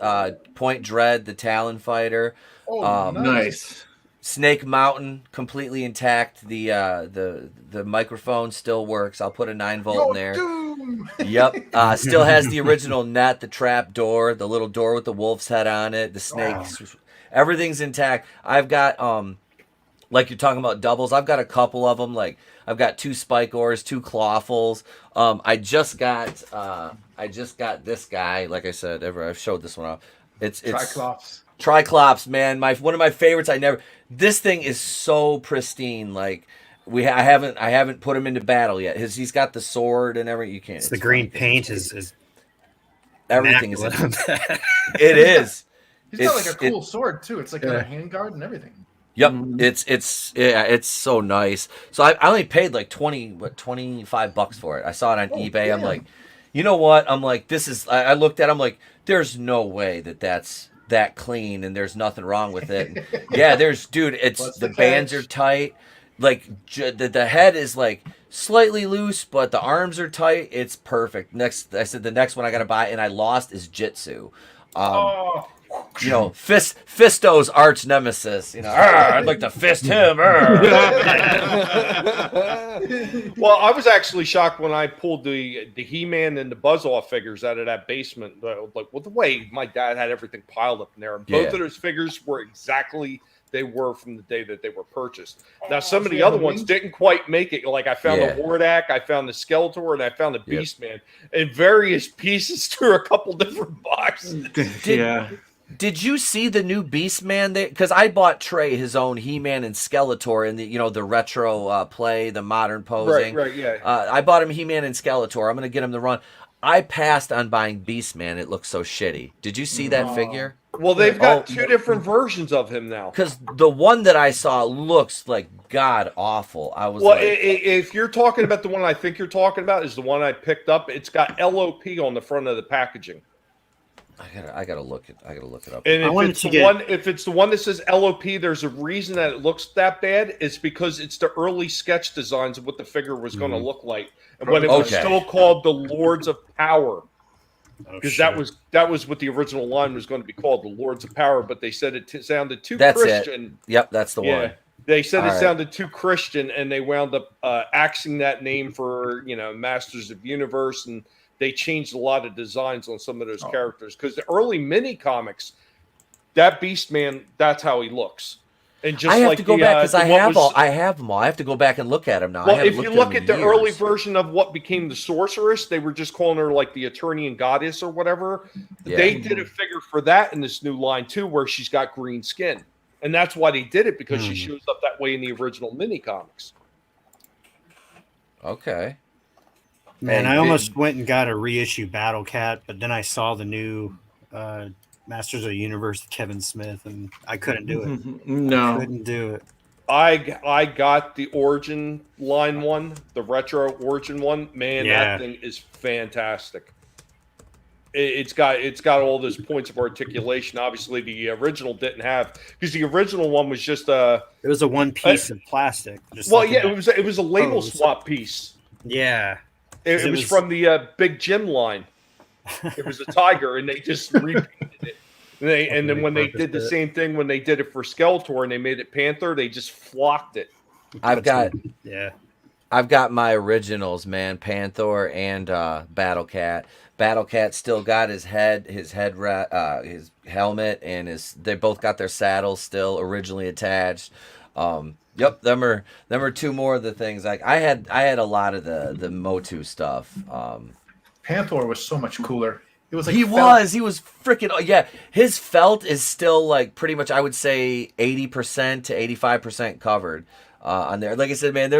Point Dread, the Talon Fighter. Oh, Nice. Snake Mountain completely intact. The microphone still works. I'll put a 9-volt in there. Doom. Yep. Still has the original net, the trap door, the little door with the wolf's head on it, the snakes. Everything's intact. I've got like you're talking about doubles. I've got a couple of them. Like I've got 2 spike ores, 2 clawfuls. I just got this guy. Like I said, I've showed this one off. It's Triclops, man. One of my favorites. This thing is so pristine. Like I haven't put him into battle yet. He's got the sword and everything. You can't. The green paint is everything is. immaculate on that. It is. He's got like a cool sword too. It's like got a handguard and everything. Yep, it's so nice. So I only paid like $25 for it. I saw it on eBay. Damn. I'm like, you know what? I'm like, this is. I looked at it, I'm like, there's no way that's that clean and there's nothing wrong with it. Yeah, dude. It's What's the the bands catch? are tight. Like the head is like slightly loose, but the arms are tight. It's perfect. I said the next one I gotta buy, and I lost is Jitsu. You know, Fisto's arch nemesis. You know, I'd like to fist him. Well, I was actually shocked when I pulled the He-Man and the Buzz-Off figures out of that basement. Like, well, the way my dad had everything piled up in there, and both of those figures were exactly they were from the day that they were purchased. Now, some of the other ones didn't quite make it. Like I found the Hordak, I found the Skeletor, and I found the Beastman in various pieces through a couple different boxes. Did you see the new Beastman? Because I bought Trey his own He-Man and Skeletor in the retro play, the modern posing. Right, yeah. I bought him He-Man and Skeletor. I'm gonna get him to run. I passed on buying Beastman. It looks so shitty. Did you see that figure? Well, they've got 2 different versions of him now. Because the one that I saw looks like god awful. I was if you're talking about the one I think you're talking about, is the one I picked up. It's got LOP on the front of the packaging. I gotta look it up. And if it's the one that says LOP, there's a reason that it looks that bad. It's because it's the early sketch designs of what the figure was going to look like, and when it was still called the Lords of Power. because that was what the original line was going to be called, the Lords of Power, but they said it sounded too That's Christian. it. Yep, that's the one. They said All it right. sounded too Christian, and they wound up axing that name for Masters of Universe, and they changed a lot of designs on some of those characters because the early mini comics, that Beast Man, that's how he looks. And just I have like to go back because I have them all. I have to go back and look at them now. Well, if you look at the early version of what became the Sorceress, they were just calling her like the Attorney and Goddess or whatever. Yeah. They did a figure for that in this new line too, where she's got green skin. And that's why they did it, because she shows up that way in the original mini comics. Okay. Man, I almost went and got a reissue Battle Cat, but then I saw the new Masters of the Universe, Kevin Smith, and I couldn't do it. No. I couldn't do it. I got the Origin line one, the retro Origin one. Man, that thing is fantastic. It's got all those points of articulation. Obviously, the original didn't have, because the original one was just it was a one piece of plastic. It was a label swap piece. Yeah, it was from the Big Jim line. It was a tiger, and they just repainted it. And then when they did the same thing when they did it for Skeletor and they made it Panther, they just flocked it. I've got my originals, man, Panther and Battle Cat. Battle Cat still got his helmet, and they both got their saddles still originally attached. Yep, them are two more of the things. Like I had a lot of the Motu stuff. Panther was so much cooler. It was like he was freaking his felt is still like pretty much, I would say 80% to 85% covered on there. Like I said, man,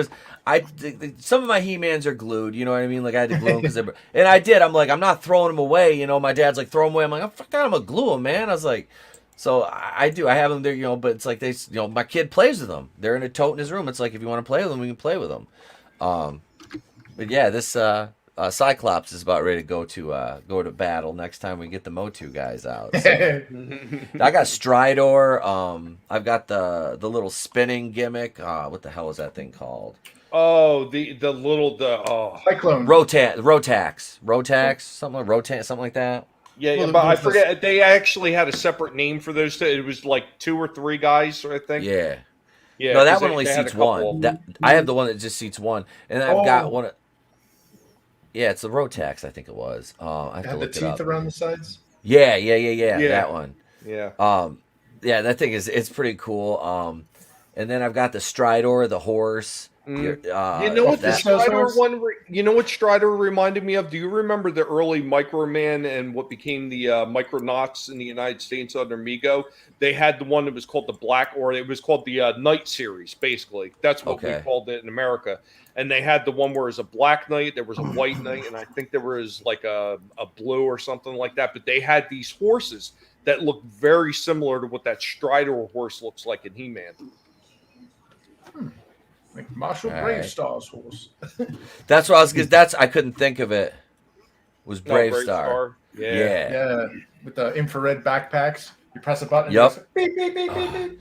some of my He-Mans are glued, you know what I mean? Like I had to glue them and I did. I'm like, I'm not throwing them away, you know. My dad's like, throw them away. I'm like, I'm gonna glue them, man. I was like, so I do. I have them there, you know. But it's like my kid plays with them. They're in a tote in his room. It's like, if you want to play with them, we can play with them. But yeah, this Cyclops is about ready to go to battle next time we get the Motu guys out. So. I got Stridor. I've got the little spinning gimmick. What the hell is that thing called? Oh, Cyclone. Rotax, something like that. Yeah, but I forget. They actually had a separate name for those two. It was like 2 or 3 guys, I think. Yeah. Yeah. No, that one only seats one. I have the one that just seats one, and I've got one. Yeah, it's the Rotax, I think it was. I have to had look the it teeth up. around the sides. Yeah, that one. Yeah. Yeah, that thing it's pretty cool. And then I've got the Stridor, the horse. You know what the Strider one? You know what Strider reminded me of? Do you remember the early Microman and what became the Micronauts in the United States under Mego? They had the one that was called the Black, or it was called the Knight series. Basically, that's what we called it in America. And they had the one where it was a black knight, there was a white knight, and I think there was like a blue or something like that. But they had these horses that looked very similar to what that Strider horse looks like in He-Man. Like Marshall Bravestar's horse. That's what I was. I couldn't think of it. Was Bravestar? Yeah. With the infrared backpacks, you press a button. Yep. And beep, beep, beep, beep, beep.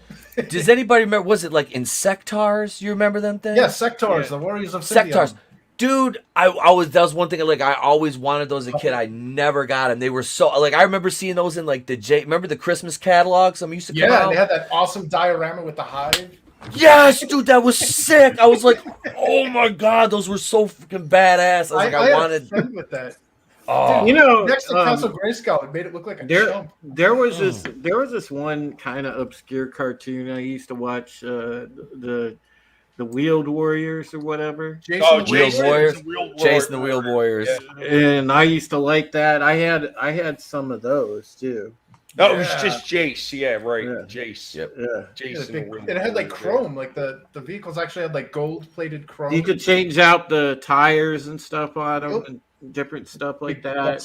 Does anybody remember? Was it like Insectars? You remember them things? Yeah, Sectars, the Warriors of Scythian. Sectars. Dude, that was one thing. Like I always wanted those as a kid. I never got them. They were so like I remember seeing those in like remember the Christmas catalogs? Some used to come out. Yeah, they had that awesome diorama with the hive. Yes, dude, that was sick. I was like, oh my god, those were so freaking badass. I was I wanted a friend with that. Oh, you know, next to Castle Grayskull, it made it look like a chump. There was this one kind of obscure cartoon I used to watch, the Wheeled Warriors or whatever. Jason the Wheeled Warriors. Yeah. And I used to like that. I had some of those too. No, it was just Jace. Yeah, right. Yeah. Jace. Yep. Yeah. Jason. It had like chrome. Like the vehicles actually had like gold-plated chrome. You could change out the tires and stuff on them and different stuff like that.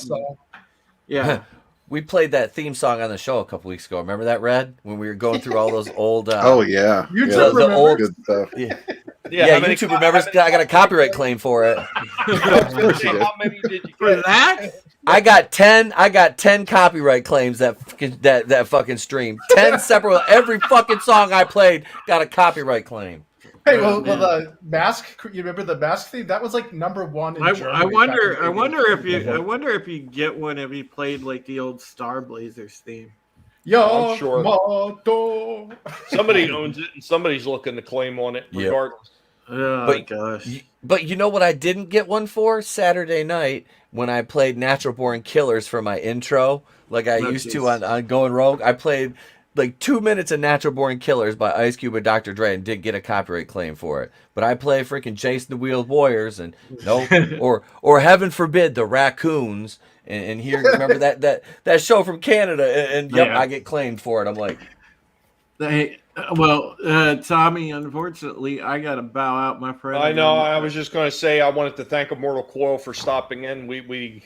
Yeah. We played that theme song on the show a couple weeks ago. Remember that, Red? When we were going through all those old. Oh yeah. The old good stuff. Yeah, YouTube remembers. I got a copyright claim for it. How many did you for that? I got 10 copyright claims that fucking stream. 10 separate. Every fucking song I played got a copyright claim. Hey, Oh, well, man. the mask. You remember the mask theme? That was like #1 in Germany. I wonder. back in I the wonder 80s. if you. I wonder if you get one if you played like the old Star Blazers theme. Yo, I'm sure. Moto. Somebody owns it, and somebody's looking to claim on it, Yep. regardless. Oh But gosh. but you know what I didn't get one for Saturday night when I played Natural Born Killers for my intro, like I Oh, used to jeez. on Going Rogue. I played like 2 minutes of Natural Born Killers by Ice Cube and Dr. Dre and didn't get a copyright claim for it. But I play freaking Jason the Wheeled Warriors and nope, or heaven forbid the Raccoons. And here, remember that show from Canada, and yep, Yeah. I get claimed for it. I'm like, Hey, well, Tommy, unfortunately, I got to bow out, my friend. I know. I was just going to say I wanted to thank Immortal Coil for stopping in. We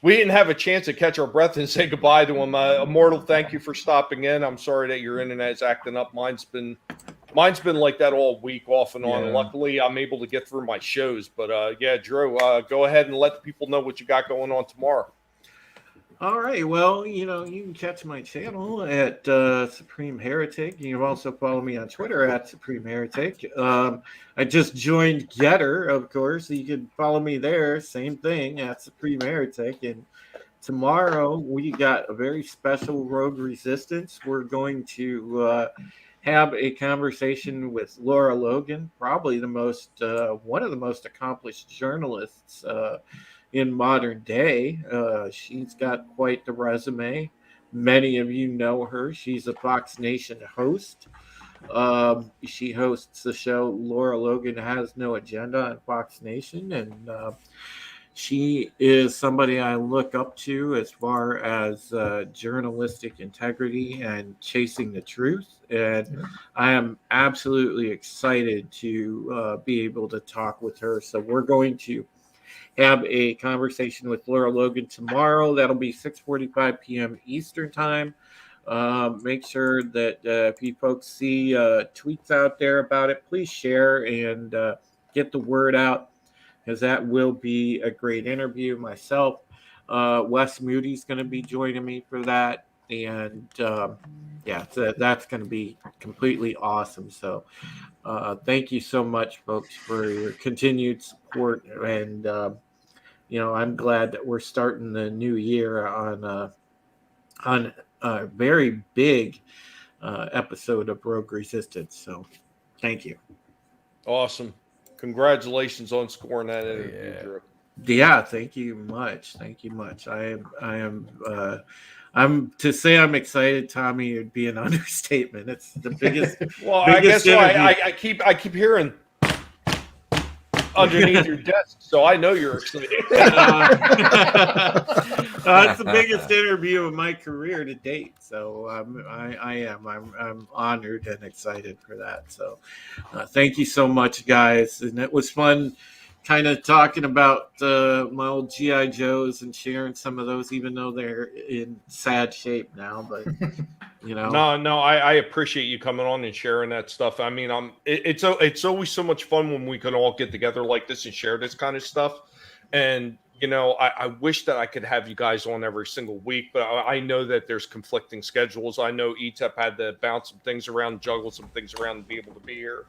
didn't have a chance to catch our breath and say goodbye to him. Immortal, thank you for stopping in. I'm sorry that your internet is acting up. Mine's been like that all week, off and on. Yeah. Luckily, I'm able to get through my shows. But yeah, Drew, go ahead and let the people know what you got going on tomorrow. All right. Well, you can catch my channel at Supreme Heretic. You can also follow me on Twitter at Supreme Heretic. I just joined Getter, of course. You can follow me there. Same thing at Supreme Heretic. And tomorrow we got a very special Rogue Resistance. We're going to have a conversation with Laura Logan, probably one of the most accomplished journalists in modern day. She's got quite the resume. Many of you know her. She's a Fox Nation host. She hosts the show Laura Logan Has No Agenda on Fox Nation, and she is somebody I look up to as far as journalistic integrity and chasing the truth. And I am absolutely excited to be able to talk with her. So we're going to have a conversation with Laura Logan tomorrow. That'll be 6:45 p.m. Eastern time. Make sure that if you folks see tweets out there about it, please share and get the word out, because that will be a great interview. Myself, Wes Moody's going to be joining me for that, and yeah, so that's going to be completely awesome. So thank you so much, folks, for your continued support, and I'm glad that we're starting the new year on a very big episode of Rogue Resistance. So thank you. Awesome. Congratulations on scoring that interview, Drew. Yeah, thank you much. Thank you much. I'm to say I'm excited, Tommy, it'd be an understatement. It's the biggest. Well, biggest I keep hearing underneath your desk, so I know you're excited. It's the biggest interview of my career to date, so I'm honored and excited for that. So thank you so much, guys, and it was fun kind of talking about my old GI Joes and sharing some of those, even though they're in sad shape now. But No, I appreciate you coming on and sharing that stuff. I mean, it's always so much fun when we can all get together like this and share this kind of stuff. And I wish that I could have you guys on every single week, but I know that there's conflicting schedules. I know ETEP had to bounce some things around, juggle some things around, and be able to be here.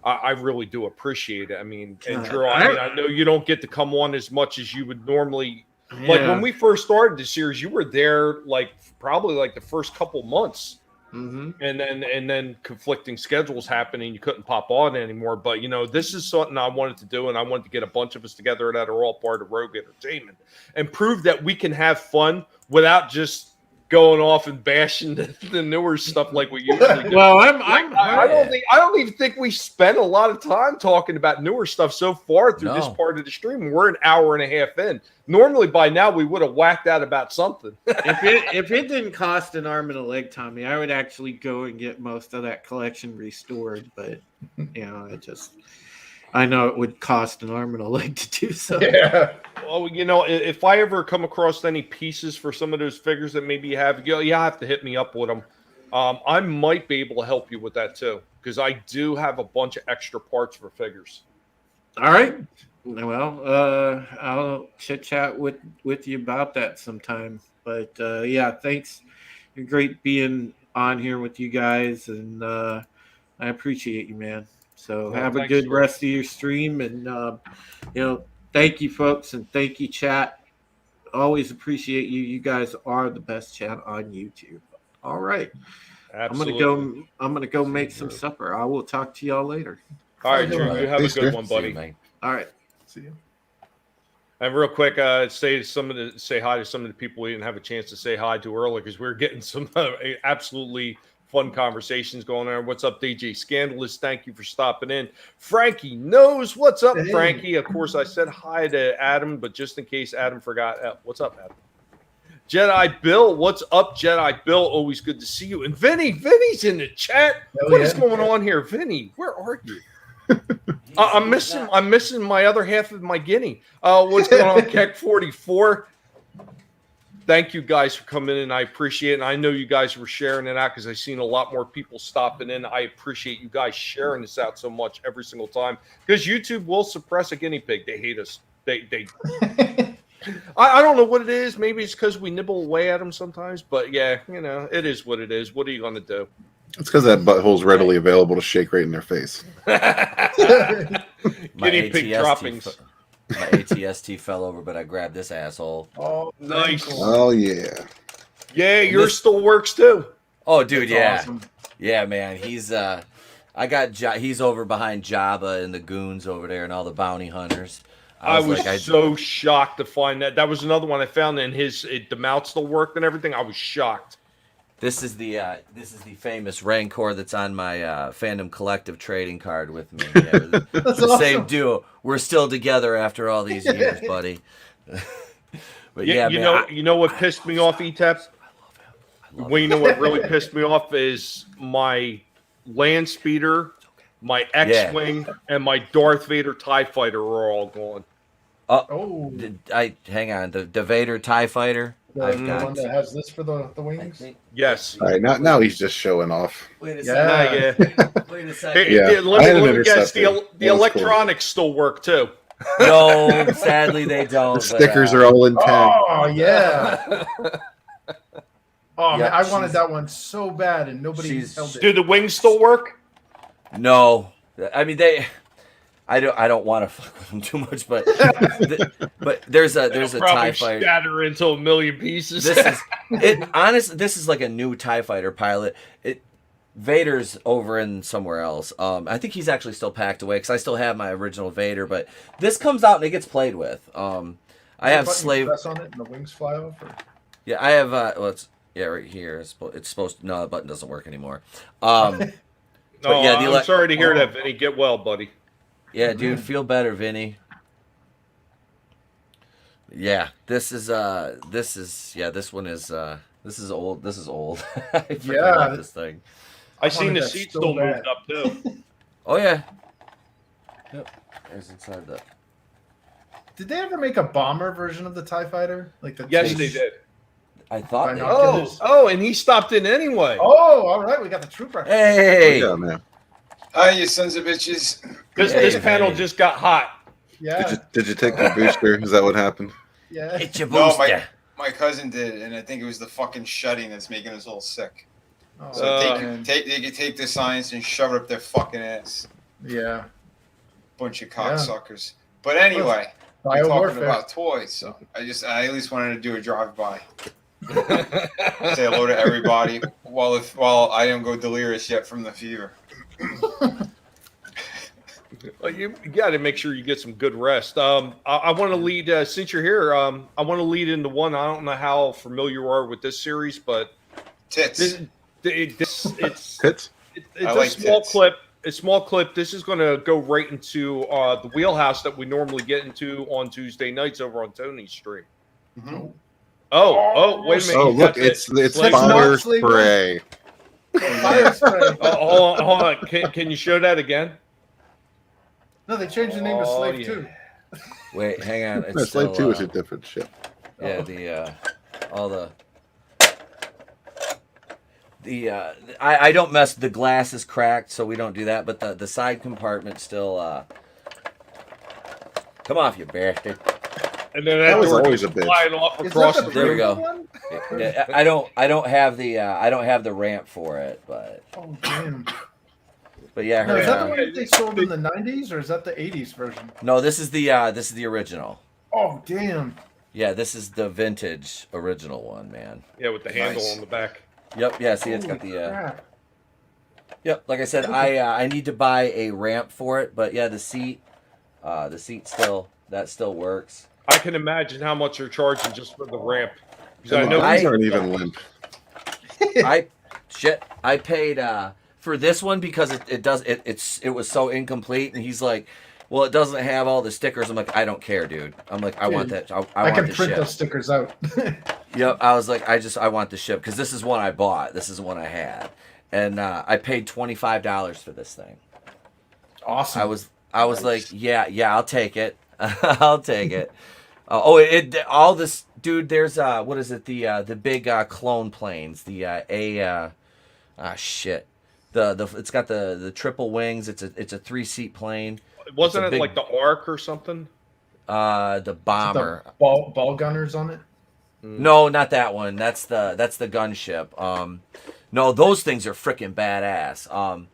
I really do appreciate it. I mean, and Drew, I know you don't get to come on as much as you would normally. Yeah. Like when we first started the series, you were there probably the first couple months, and then conflicting schedules happened and you couldn't pop on anymore. But this is something I wanted to do, and I wanted to get a bunch of us together that are all part of Rogue Entertainment and prove that we can have fun without just going off and bashing the newer stuff like we usually do. Well, I don't even think we spent a lot of time talking about newer stuff so far through this part of the stream. We're an hour and a half in. Normally by now we would have whacked out about something. if it didn't cost an arm and a leg, Tommy, I would actually go and get most of that collection restored. But I know it would cost an arm and a leg to do so. Yeah. Well, if I ever come across any pieces for some of those figures that maybe you have, you have to hit me up with them. I might be able to help you with that too, because I do have a bunch of extra parts for figures. All right. Well, I'll chit chat with you about that sometime. But yeah, thanks. You're great being on here with you guys, and I appreciate you, man. So Well, have a thanks, good George. rest of your stream, and thank you, folks, and thank you, chat. Always appreciate you. You guys are the best chat on YouTube. All right, Absolutely. I'm gonna go make some supper. I will talk to y'all later. All right, Bye, Drew, brother. you have a Peace, good sir. one, See you, buddy. man. All right. See you. And real quick, say hi to some of the people we didn't have a chance to say hi to earlier because we were getting some absolutely fun conversations going on. What's up, DJ Scandalous? Thank you for stopping in. Frankie knows what's up, Hey. Frankie. Of course, I said hi to Adam, but just in case Adam forgot, what's up, Adam? Jedi Bill, what's up, Jedi Bill? Always good to see you. And Vinny's in the chat. Hell What is yeah. going on here, Vinny? Where are you? I'm missing my other half of my guinea. What's going on, Keck 44? Thank you guys for coming in. I appreciate it. And I know you guys were sharing it out because I've seen a lot more people stopping in. I appreciate you guys sharing this out so much every single time because YouTube will suppress a guinea pig. They hate us. They I don't know what it is. Maybe it's because we nibble away at them sometimes. But yeah, it is what it is. What are you going to do? It's because that butthole's readily available to shake right in their face. My Guinea pig droppings. My ATST fell over, but I grabbed this asshole. Oh, Nice. cool. Oh yeah. Yeah, yours still works too. Oh, dude, That's yeah. awesome. Yeah, man. He's he's over behind Jabba and the goons over there and all the bounty hunters. I was so shocked to find that. That was another one I found, and the mount still worked and everything. I was shocked. This is the famous Rancor that's on my Fandom Collective trading card with me. Yeah, the That's same awesome. duo. We're still together after all these years, buddy. But yeah, you man, you know what pissed me off, ETAP? Well, you know what really pissed me off is my land speeder, my X-wing, and my Darth Vader TIE fighter are all gone. Oh, hang on. The Vader TIE fighter. the one that has this for the wings. Yes. All right, now he's just showing off. Wait a Yeah. second. Wait a second. Yeah, Let I had an me guess. interceptor. The electronics still work too. No, sadly they don't. The stickers are all intact. Oh yeah. Oh man, I wanted that one so bad, and nobody held it. Do the wings still work? No, I mean I don't want to fuck with them too much, but but there's a TIE fighter. Shatter into a million pieces. This is like a new TIE fighter pilot. Vader's over in somewhere else. I think he's actually still packed away because I still have my original Vader, but this comes out and it gets played with. I have slave. Press on it and the wings fly off. Or? Yeah, I have. Right here. It's supposed to. No, the button doesn't work anymore. But yeah, I'm sorry to hear that, Vinny. Get well, buddy. Yeah, dude, feel better, Vinny. Yeah, this one is old. This is old. I freaking love this thing. I seen the that seat so still bad. moved up too. Oh yeah. Yep. There's inside the. Did they ever make a bomber version of the TIE fighter? Like the Yes, they did. I thought. They And he stopped in anyway. Oh, all right, we got the trooper. Hey. Yeah, man. Hi, you sons of bitches. This panel just got hot. Yeah, Did you take the booster? Is that what happened? yeah. It's your No, booster. my cousin did, and I think it was the fucking shutting that's making us all sick. Oh, So man. they can take the science and shove it up their fucking ass. Yeah. Bunch of cocksuckers. But anyway, we're Bio talking warfare. about toys, so I at least wanted to do a drive-by. Say hello to everybody while I don't go delirious yet from the fever. Well, you got to make sure you get some good rest. I want to lead since you're here. I want to lead into one. I don't know how familiar you are with this series, but Tits. it's Hits. I a like small tits. clip. A small clip. This is going to go right into the wheelhouse that we normally get into on Tuesday nights over on Tony's stream. Mhm. Oh, wait a minute. Oh, You got look, it's Slave- fire not sleeping. spray. Fire spray. hold on. Can you show that again? No, they changed the name to Oh, Slave yeah. 2. Wait, hang on. It's No, Slave still, 2 is a different ship. Yeah, I don't mess. The glass is cracked, so we don't do that. But the side compartment still. Come off, you bastard. And then That was door always a just bitch. flying off Is across that the the There we room. go. one? Yeah, I don't have the ramp for it, but Oh, damn. But yeah, Now, her, is that the one that they sold in the 90s, or is that the 80s version? no, this is the original. Oh, damn. Yeah, this is the vintage original one, man. Yeah, with the handle Nice. on the back. Yep. Yeah. See, it's got Holy the. crap. Yep. Like I said, I need to buy a ramp for it, but yeah, the seat still works. I can imagine how much they're charging just for the ramp. 'Cause I And the know guns aren't even limp. I paid for this one because it was so incomplete, and he's like, well, it doesn't have all the stickers. I'm like, I don't care, dude. I'm like, I want that. I I want can the print ship. those stickers out. Yep. I was like, I want the ship because this is one I bought. This is one I had, and I paid $25 for this thing. Awesome. I was like, yeah, I'll take it. I'll take it. All this, dude. There's what is it? The big clone planes. Shit. It's got the triple wings. It's a 3-seat plane. wasn't it's it a big- like the Ark or something? The bomber. The ball gunners on it. No, not that one. That's the gunship. No, those things are freaking badass.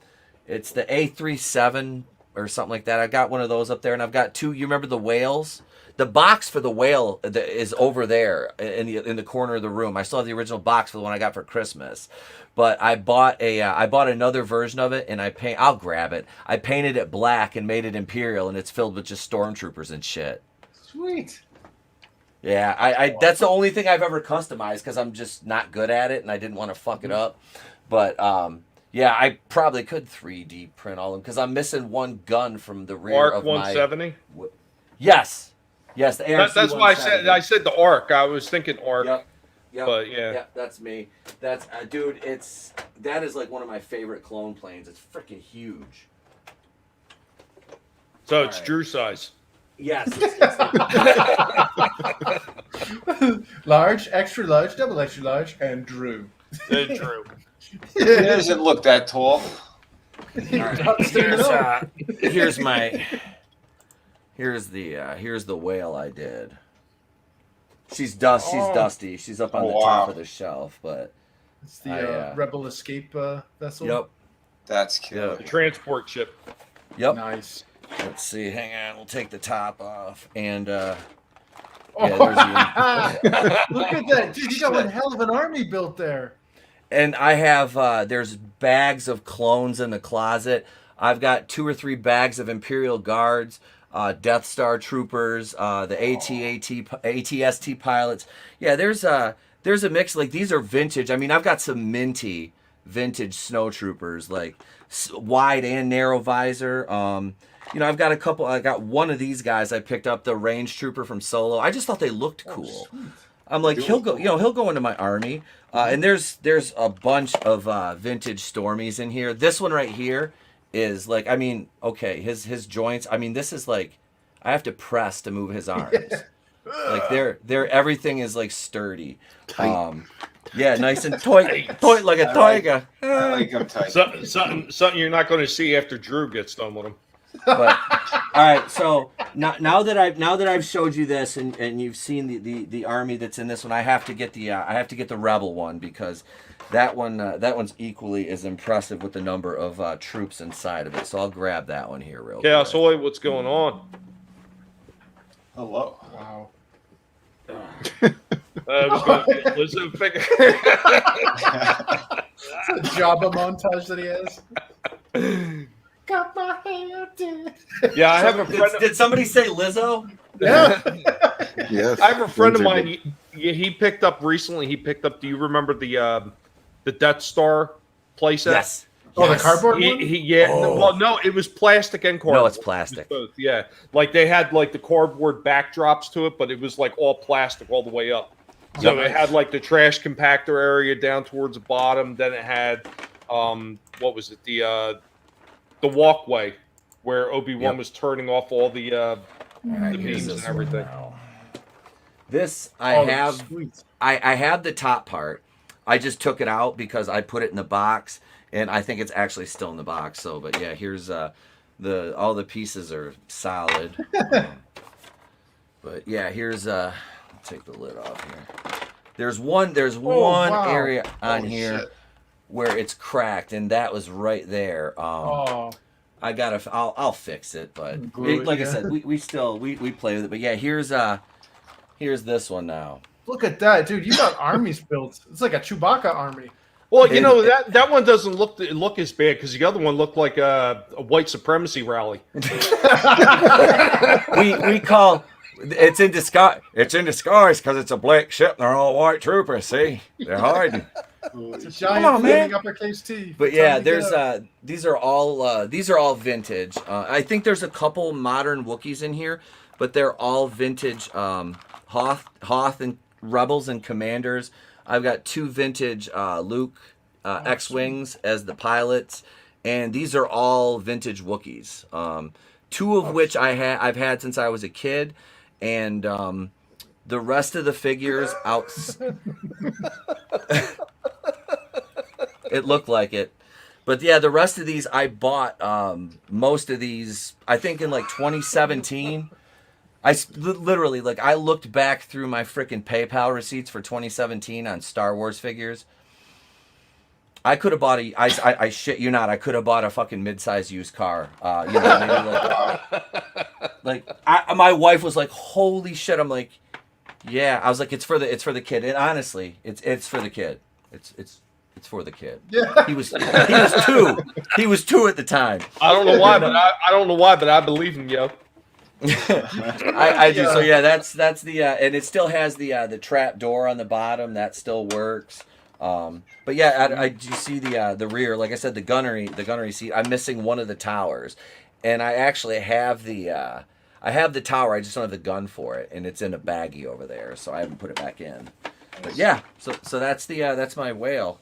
It's the A37 or something like that. I got one of those up there, and I've got two. You remember the whales? The box for the whale is over there in the corner of the room. I still have the original box for the one I got for Christmas, but I bought another version of it, and I'll grab it. I painted it black and made it Imperial, and it's filled with just stormtroopers and shit. Sweet. Yeah, I that's the only thing I've ever customized because I'm just not good at it, and I didn't want to fuck it up. But yeah, I probably could 3D print all of them because I'm missing one gun from the rear Ark of 170. Yes, the ARC That's why I said the Ark. I was thinking Ark. Yep. But yeah. Yep, that's me. That's dude. That is like one of my favorite clone planes. It's freaking huge. So it's All right. Drew size. Yes. Large, extra large, double extra large, and Drew. Drew. It doesn't look that tall. Here's the whale I did. She's dusty. She's up on the top of the shelf, but It's the Rebel Escape vessel. Yep. That's cute. The transport ship. Yep. Nice. Let's see. Hang on. We'll take the top off and yeah, Look at that, dude! You got one hell of an army built there. And I have there's bags of clones in the closet. I've got 2 or 3 bags of Imperial Guards, Death Star troopers, the ATST pilots. Yeah, there's a mix. Like these are vintage. I mean, I've got some minty vintage snow troopers, like wide and narrow visor. I've got a couple. I got one of these guys I picked up, the range trooper from Solo. I just thought they looked cool. I'm like, he'll go into my army. And there's a bunch of vintage Stormies in here. This one right here is like, I mean, okay, his joints. I mean, this is like, I have to press to move his arms. Like they're everything is like sturdy. Yeah, nice and tight like a tiger. I like them tight. Something you're not going to see after Drew gets done with him. But all right, so now that I've showed you this and you've seen the army that's in this one, I have to get the Rebel one because that one's equally as impressive with the number of troops inside of it. So I'll grab that one here real quick. Chaos Soy, what's going on? Hello. Wow. I was going to Lizzo figure. It's a Jabba montage that he has. Got my hair did. Yeah, I have a friend. Did somebody say Lizzo? Yeah. Yes. I have a friend of Windsor mine. He picked up recently. He picked up. Do you remember the Death Star playset? Yes. Oh, the cardboard one? Well, no, it was plastic and cardboard. No, it's plastic. Both, yeah. Like they had like the cardboard backdrops to it, but it was like all plastic all the way up. So it had like the trash compactor area down towards the bottom. Then it had what was it? The walkway where Obi-Wan was turning off all the beams and everything. This I have the top part. I just took it out because I put it in the box, and I think it's actually still in the box. So, but yeah, here's all the pieces are solid. But yeah, here's take the lid off here. There's one wow. area on here. Shit. where it's cracked, and that was right there. Oh, I'll fix it, but Glue it, like I yeah. said, we still play with it. But yeah, here's this one now. look at that, dude! You got armies built. It's like a Chewbacca army. Well, you know that one doesn't look as bad because the other one looked like a white supremacy rally. we call it's in disguise. It's in disguise because it's a black ship and they're all white troopers. See, they're hiding. It's a giant on, man. flaming uppercase T. But Time yeah, to there's get up. these are all vintage. I think there's a couple modern Wookiees in here, but they're all vintage Hoth and Rebels and Commanders. I've got 2 vintage Luke X-Wings as the pilots, and these are all vintage Wookiees. 2 of which I've had since I was a kid, and the rest of the figures out. It looked like it. But yeah, the rest of these I bought most of these I think in like 2017. Literally, like, I looked back through my freaking PayPal receipts for 2017 on Star Wars figures. I could have bought I shit you not, I could have bought a fucking mid-sized used car. Maybe my wife was like, "Holy shit!" I'm like, "Yeah." I was like, "It's for the kid." And honestly, it's for the kid. It's for the kid. Yeah. He was 2. He was 2 at the time. I don't know why, but I believe in you. I do. So yeah, that's the and it still has the trap door on the bottom that still works. But yeah, I do see the rear. Like I said, the gunnery seat. I'm missing one of the towers, and I actually have the tower. I just don't have the gun for it, and it's in a baggie over there, so I haven't put it back in. But yeah, so that's my whale.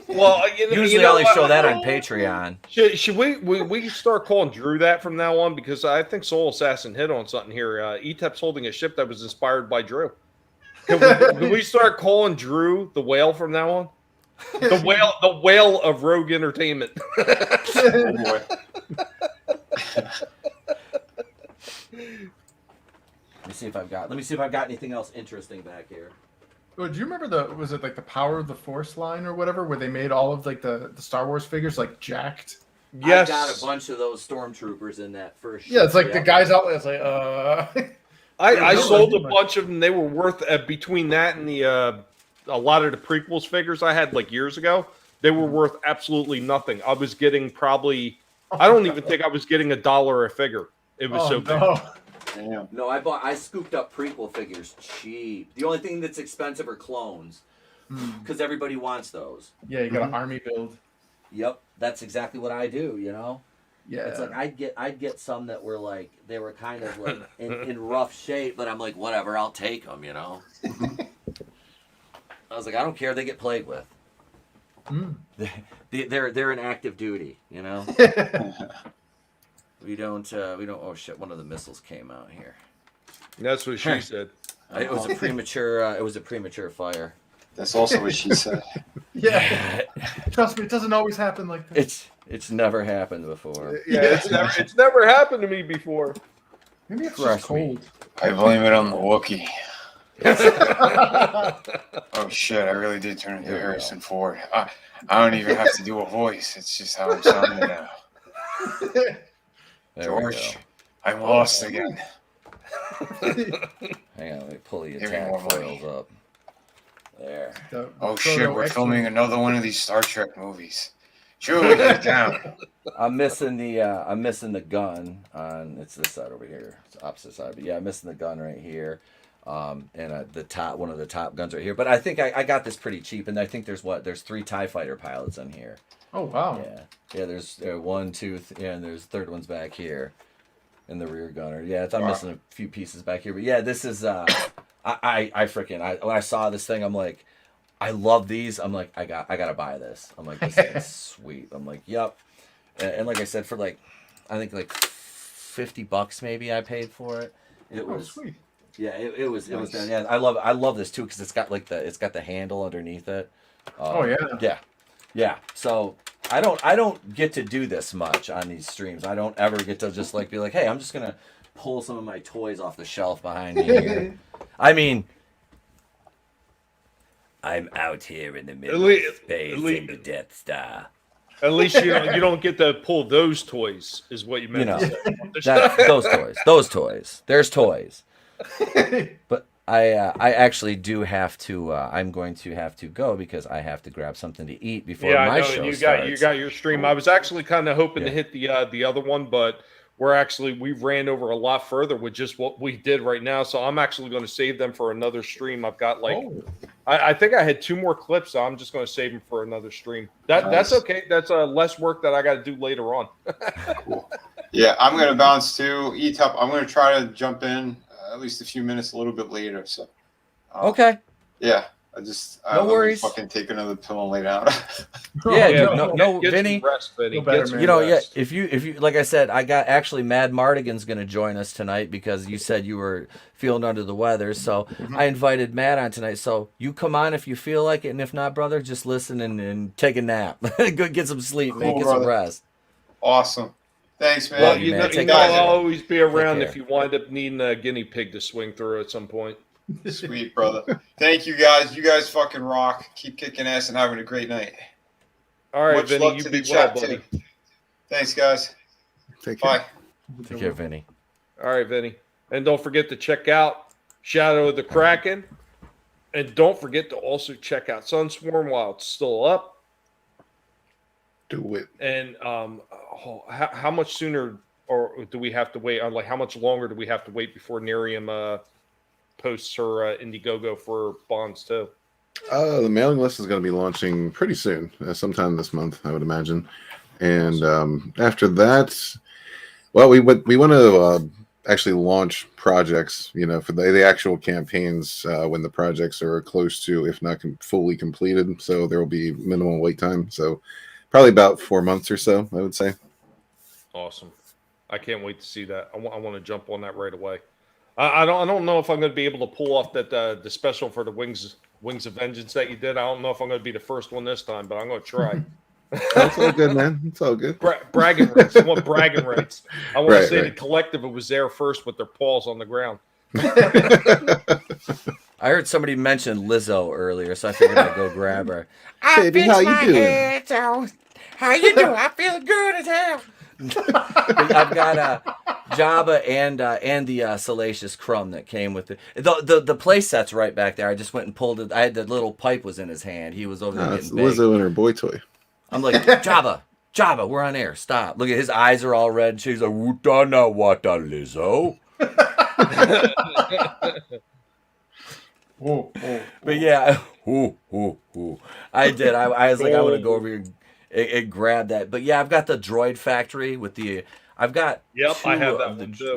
Well, Usually I only show that on Patreon. Should we start calling Drew that from now on? Because I think Soul Assassin hit on something here. ETEP's holding a ship that was inspired by Drew. Can we start calling Drew the whale from now on? The whale of Rogue Entertainment. Oh boy. Let me see if I've got anything else interesting back here. Oh, do you remember was it like the Power of the Force line or whatever, where they made all of like the Star Wars figures like jacked? Yes. I got a bunch of those stormtroopers in that first. Yeah, it's like the guys out there. It's like, I sold a bunch of them. They were worth between that and a lot of the prequels figures I had like years ago. They were worth absolutely nothing. I was getting probably. I don't even think I was getting $1 a figure. It was so big. Damn. No, I scooped up prequel figures cheap. The only thing that's expensive are clones, because everybody wants those. Yeah, you got an army build. Yep, that's exactly what I do. You know. Yeah. It's like I'd get some that were like they were kind of like in rough shape, but I'm like, whatever, I'll take them. You know. I was like, I don't care. They get played with. They're in active duty. You know. We don't. Oh shit! One of the missiles came out here. That's what she said. It was a premature. It was a premature fire. That's also what she said. Yeah. Trust me, it doesn't always happen like that. It's never happened before. Yeah, it's never happened to me before. Maybe it's Trust just cold. I blame it on the Wookiee. Oh shit! I really did turn into Harrison Ford. I don't even have to do a voice. It's just how I'm sounding now. George, I'm lost again. Hang on, let me pull the attack foils up. There. Oh shit, we're filming another one of these Star Trek movies. Julie, get down. I'm missing the gun on. It's this side over here. It's the opposite side, but yeah, I'm missing the gun right here. And one of the top guns right here. But I think I got this pretty cheap, and I think there's 3 TIE fighter pilots in here. Oh wow. Yeah. There's 1, 2, and there's third one's back here, in the rear gunner. Yeah, I'm missing a few pieces back here, but yeah, this is I when I saw this thing, I'm like, I love these. I'm like, I gotta buy this. I'm like, this is sweet. I'm like, yep. And like I said, for like, I think like $50 maybe I paid for it. It was sweet. Yeah, it was. Yeah, I love this too because it's got the handle underneath it. Oh yeah. Yeah. So I don't get to do this much on these streams. I don't ever get to just like be like, hey, I'm just gonna pull some of my toys off the shelf behind me here. I mean, I'm out here in the At middle lea- of space at lea- in the Death Star. At least you don't get to pull those toys, is what you You meant know, to say. that's those toys. There's toys. But I actually do have to. I'm going to have to go because I have to grab something to eat before Yeah, my I know. show And starts. you got your stream. I was actually kind of hoping to Yeah. hit the other one, but we ran over a lot further with just what we did right now. So I'm actually going to save them for another stream. I've got I think I had 2 more clips, so I'm just going to save them for another stream. That's okay. That's less work that I got to do later on. Cool. Yeah, I'm going to bounce too. E-Top, I'm going to try to jump in at least a few minutes a little bit later. So Okay. Yeah, No worries. Fucking take another pill and lay down. No, Get Vinny. some rest, Vinny. No better, Get some man. You know, rest. if you like I said, I got actually Mad Mardigan's going to join us tonight because you said you were feeling under the weather. So I invited Matt on tonight. So you come on if you feel like it, and if not, brother, just listen and take a nap. Go get some sleep, man. Cool, Get some brother. rest. Awesome. Thanks, man. Well, you, you man. know, Take I'll care. always be around care. if you wind up needing a guinea pig to swing through at some point. Sweet, brother. Thank you, guys. You guys fucking rock. Keep kicking ass and having a great night. All right, Much Vinny, love you to be the well, chat, buddy. too. Thanks, guys. Take care. Bye. Take care, Vinny. All right, Vinny. And don't forget to check out Shadow of the Kraken. And don't forget to also check out Sunswarm while it's still up. Do it. And how much sooner or do we have to wait? Like, how much longer do we have to wait before Nerium posts her Indiegogo for bonds too? The mailing list is going to be launching pretty soon, sometime this month, I would imagine. And after that, well, we want to actually launch projects, for the actual campaigns when the projects are close to, if not fully completed. So there will be minimal wait time. So probably about 4 months or so, I would say. Awesome. I can't wait to see that. I want to jump on that right away. I don't know if I'm going to be able to pull off that the special for the Wings of Vengeance that you did. I don't know if I'm going to be the first one this time, but I'm going to try. That's all good, man. It's all good. Bragging rights. I want bragging rights. I want to say the Right. collective was there first with their paws on the ground. I heard somebody mention Lizzo earlier, so I figured I'd go grab her. Baby, how you doing? How you doing? I feel good as hell. I've got Jabba and the Salacious Crumb that came with it. The play set's right back there. I just went and pulled it. I had the little pipe was in his hand. He was over there It's getting big. Lizzo and her boy toy. I'm like, Jabba, we're on air. Stop. Look at his eyes are all red. She's like, Wutana Wata Lizzo. But yeah, I did. I was like, I want to go over here and grab that. But yeah, I've got the Droid Factory with the. I've got. Yep, I two have that of one the, too.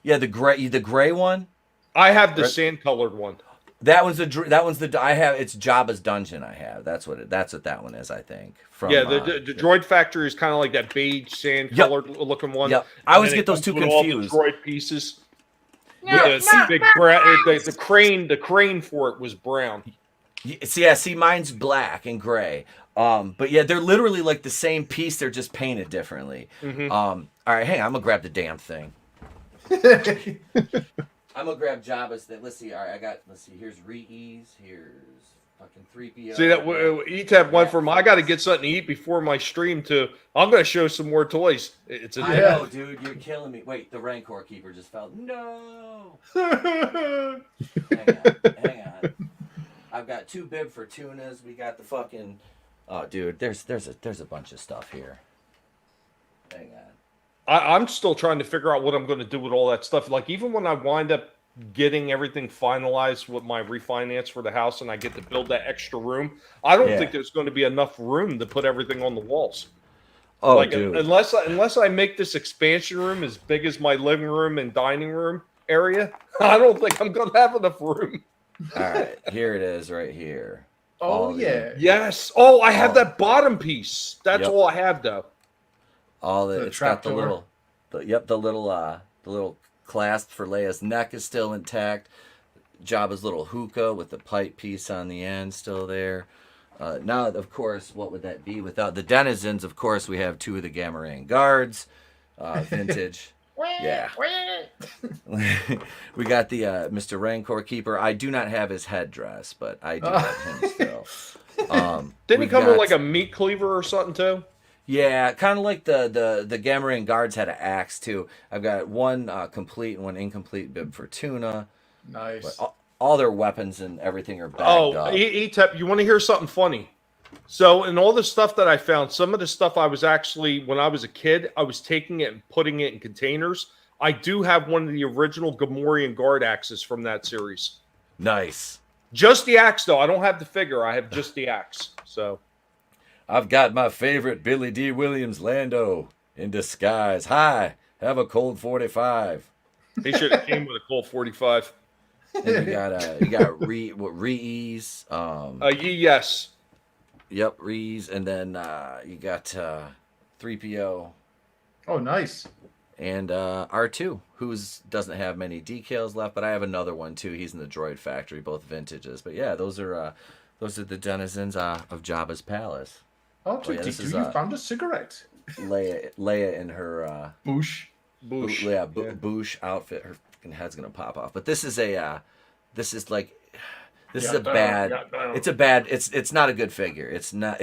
Yeah, the gray one. I have the sand colored one. That one's the. I have it's Jabba's Dungeon. I have that's what that one is. I think. From, Yeah, the Droid Factory is kind of like that beige sand colored looking one. Yep. I always And get it those two comes with all the confused. droid pieces. No, With the big the crane for it was brown. See, mine's black and gray. But yeah, they're literally like the same piece. They're just painted differently. Mhm. All right, hang on. I'm gonna grab the damn thing. I'm gonna grab Jabba's thing. Let's see. All right, let's see. Here's Re-Ease. Here's fucking 3PO. See that ETAP went from I got to get something to eat before my stream to I'm going to show some more toys. It's I know, dude. You're killing me. Wait, the Rancor Keeper just fell. No. Hang on. I've got 2 bib for tunas. We got the fucking. Oh, dude. There's a bunch of stuff here. Hang on. I'm still trying to figure out what I'm going to do with all that stuff. Like even when I wind up getting everything finalized with my refinance for the house and I get to build that extra room, I don't think there's going to be enough room to put everything on the walls. Oh, like, dude. Unless I make this expansion room as big as my living room and dining room area, I don't think I'm going to have enough room. All right, here it is right here. Oh, yeah. Yes. Oh, I have that bottom piece. That's all I have though. It's got the little, the little clasp for Leia's neck is still intact. Jabba's little hookah with the pipe piece on the end still there. Now, of course, what would that be without the denizens? Of course, we have 2 of the Gamma Ray guards, vintage. Yeah. We got the Mr. Rancor Keeper. I do not have his headdress, but I do have him still. Didn't he come with like a meat cleaver or something too? Yeah, kind of like the Gamorrean guards had an axe too. I've got one complete and one incomplete bib for Tuna. Nice. But all their weapons and everything are bagged up. Etep, you want to hear something funny? So, in all the stuff that I found, some of the stuff I was actually, when I was a kid, I was taking it and putting it in containers. I do have one of the original Gamorrean guard axes from that series. Nice. Just the axe, though. I don't have the figure. I have just the axe. So, I've got my favorite Billy D. Williams Lando in disguise. Hi, have a cold 45. He should have came with a Colt 45. And you got Reese. Yes. Yep, Reese, and then you got 3PO. Oh, nice. And R2, who doesn't have many decals left, but I have another one too. He's in the Droid Factory, both vintages. But yeah, those are the denizens of Jabba's palace. Oh, you found a cigarette. Leia in her Boosh. Boosh outfit. Her fucking head's gonna pop off. But this is a bad. It's not a good figure. It's not.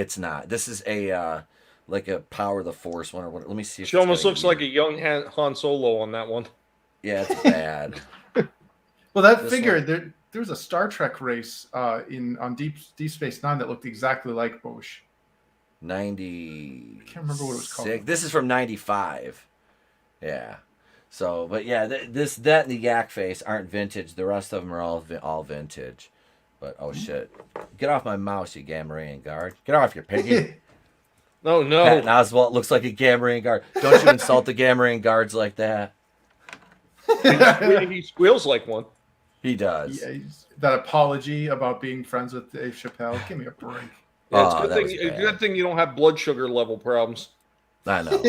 This is a like a Power of the Force one or what. Let me see. She almost looks like a young Han Solo on that one. Yeah, it's bad. Well, that figure there was a Star Trek race on Deep Space Nine that looked exactly like Boosh. 90. I can't remember what it was called. This is from 95. Yeah. So, but yeah, that and the yak face aren't vintage. The rest of them are all vintage. But oh shit! Get off my mouse, you Gamorrean guard! Get off your piggy! No. Patton Oswalt looks like a Gamorrean guard. Don't you insult the Gamorrean guards like that. He squeals like one. He does. Yeah, that apology about being friends with Dave Chappelle. Give me a break. Yeah, it's good thing you don't have blood sugar level problems. I know.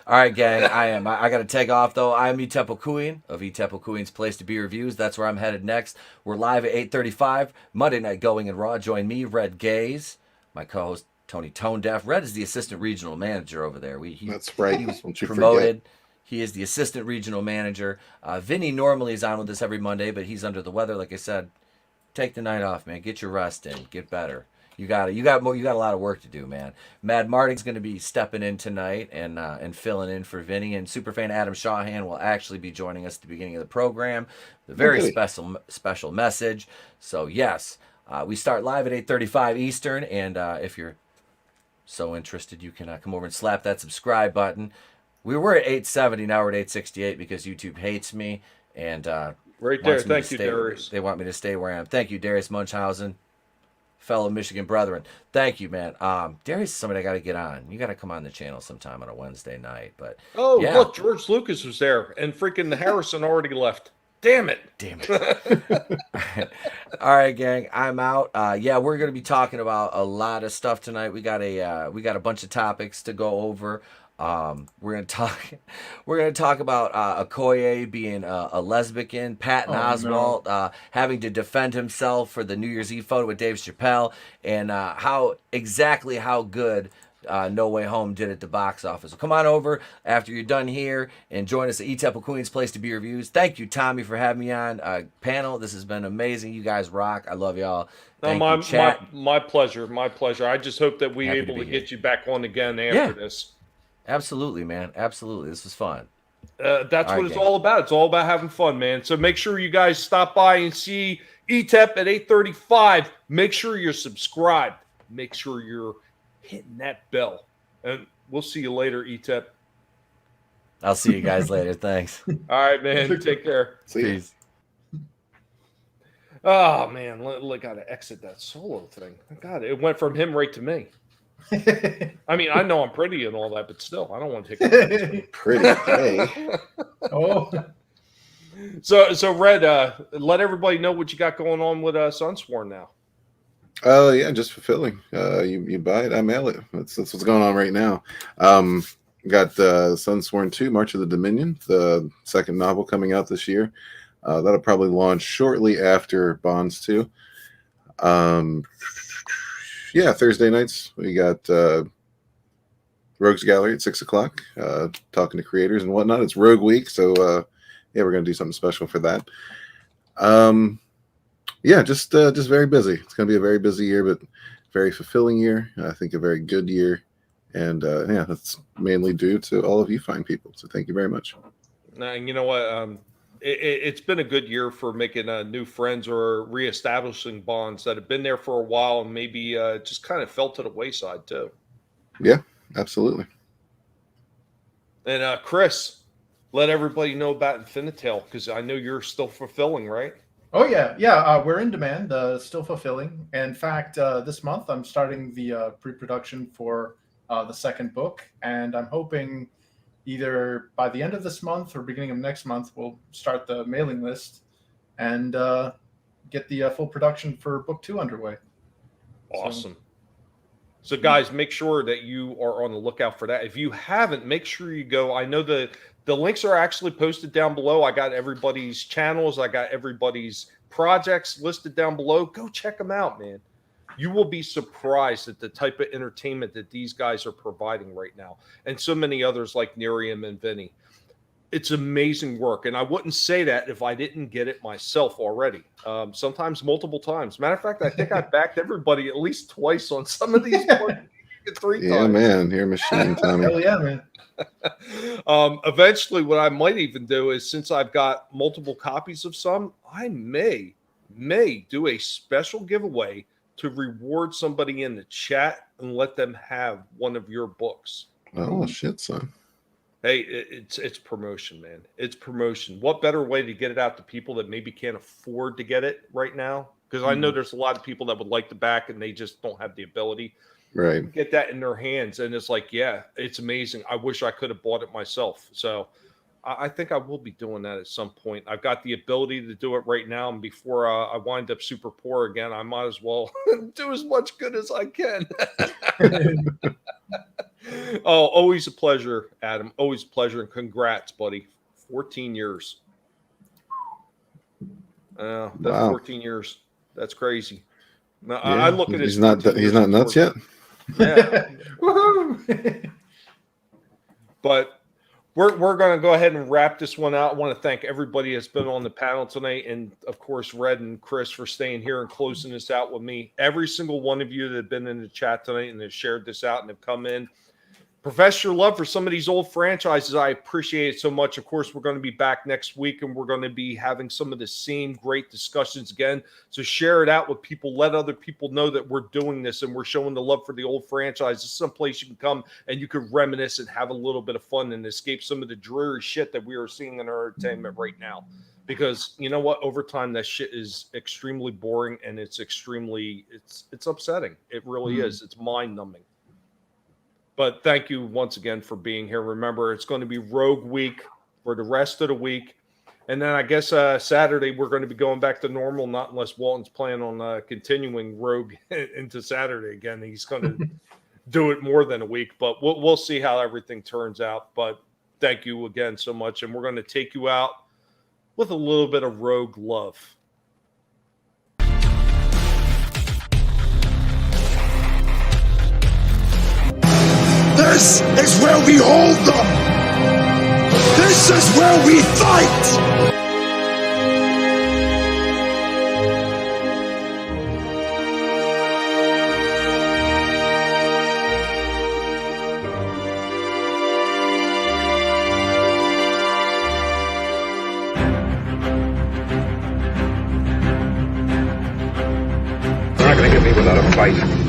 All right, gang. I got to take off, though. I'm Etep Okuin of Etep Okuin's Place to Be Reviews. That's where I'm headed next. We're live at 8:35, Monday Night Going and Raw. Join me, Red Gaze, my co-host, Tony Tone Deaf. Red is the assistant regional manager over there. That's right. He was promoted. He is the assistant regional manager. Vinny normally is on with us every Monday, but he's under the weather. Like I said, take the night off, man. Get your rest in. Get better. You got a lot of work to do, man. Mad Martin's going to be stepping in tonight and filling in for Vinny, and superfan Adam Shawhan will actually be joining us at the beginning of the program. The very special message. So yes, we start live at 8:35 Eastern, and if you're so interested, you can come over and slap that subscribe button. We were at 870, now we're at 868 because YouTube hates me, and right there. Thank you, Darius. They want me to stay where I am. Thank you, Darius Munchausen. Fellow Michigan brethren, thank you, man. Darius is somebody I got to get on. You got to come on the channel sometime on a Wednesday night. But look, George Lucas was there, and freaking Harrison already left. Damn it! All right, gang, I'm out. We're gonna be talking about a lot of stuff tonight. We got a bunch of topics to go over. We're gonna talk about Okoye being a lesbian, Patton Oswalt having to defend himself for the New Year's Eve photo with Dave Chappelle, and how good No Way Home did at the box office. So come on over after you're done here and join us at Etep Queen's Place to Be Reviews. Thank you, Tommy, for having me on panel. This has been amazing. You guys rock. I love y'all. My pleasure. My pleasure. I just hope that we're able to get you back on again after this. Absolutely, man. Absolutely. This was fun. That's what it's all about. It's all about having fun, man. So make sure you guys stop by and see ETEP at 8:35. Make sure you're subscribed. Make sure you're hitting that bell. And we'll see you later, ETEP. I'll see you guys later. Thanks. All right, man. Take care. Peace. Oh, man. I got to exit that solo thing. God, it went from him right to me. I mean, I know I'm pretty and all that, but still, I don't want to take it. Pretty. Hey. Oh. So Red, let everybody know what you got going on with Sunsworn now. Yeah, just fulfilling. You buy it, I mail it. That's what's going on right now. Got Sunsworn 2, March of the Dominion, the second novel coming out this year. That'll probably launch shortly after Bonds 2. Yeah, Thursday nights we got Rogues Gallery at 6 o'clock, talking to creators and whatnot. It's Rogue Week, so yeah, we're gonna do something special for that. Yeah, just very busy. It's gonna be a very busy year, but very fulfilling year. I think a very good year, and yeah, that's mainly due to all of you fine people. So thank you very much. And you know what? It's been a good year for making new friends or reestablishing bonds that have been there for a while and maybe just kind of fell to the wayside too. Yeah, absolutely. And Chris, let everybody know about Infinitail because I know you're still fulfilling, right? Oh yeah. We're in demand, still fulfilling. In fact, this month I'm starting the pre-production for the second book, and I'm hoping either by the end of this month or beginning of next month we'll start the mailing list and get the full production for book 2 underway. Awesome. So guys, make sure that you are on the lookout for that. If you haven't, make sure you go. I know the links are actually posted down below. I got everybody's channels. I got everybody's projects listed down below. Go check them out, man. You will be surprised at the type of entertainment that these guys are providing right now. And so many others like Nerium and Vinny. It's amazing work. And I wouldn't say that if I didn't get it myself already. Sometimes multiple times. Matter of fact, I think I backed everybody at least twice on some of these. 3 yeah, times. Man, you're a machine, Tommy. Hell yeah, man. Eventually, what I might even do is, since I've got multiple copies of some, I may do a special giveaway to reward somebody in the chat and let them have one of your books. Oh shit, son. Hey, it's promotion, man. It's promotion. What better way to get it out to people that maybe can't afford to get it right now? Because I know there's a lot of people that would like to back and they just don't have the ability. Right. Get that in their hands, and it's like, yeah, it's amazing. I wish I could have bought it myself. So I think I will be doing that at some point. I've got the ability to do it right now, and before I wind up super poor again, I might as well do as much good as I can. Oh, always a pleasure, Adam. Always a pleasure, and congrats, buddy. 14 years. That's wow. 14 years. That's crazy. Now, Yeah. I look at his. He's not nuts yet. Yeah. Woohoo! But we're going to go ahead and wrap this one out. I want to thank everybody that's been on the panel tonight, and of course Red and Chris for staying here and closing this out with me. Every single one of you that have been in the chat tonight and have shared this out and have come in, profess your love for some of these old franchises. I appreciate it so much. Of course, we're going to be back next week, and we're going to be having some of the same great discussions again. So share it out with people. Let other people know that we're doing this and we're showing the love for the old franchise. It's some place you can come and you can reminisce and have a little bit of fun and escape some of the dreary shit that we are seeing in our entertainment right now. Because you know what? Over time, that shit is extremely boring and it's upsetting. It really is. It's mind-numbing. But thank you once again for being here. Remember, it's going to be Rogue Week for the rest of the week. And then I guess Saturday we're going to be going back to normal, not unless Walton's planning on continuing Rogue into Saturday again. He's going to do it more than a week, but we'll see how everything turns out. But thank you again so much. And we're going to take you out with a little bit of Rogue love. This is where we hold them! This is where we fight! They're not gonna get me without a fight.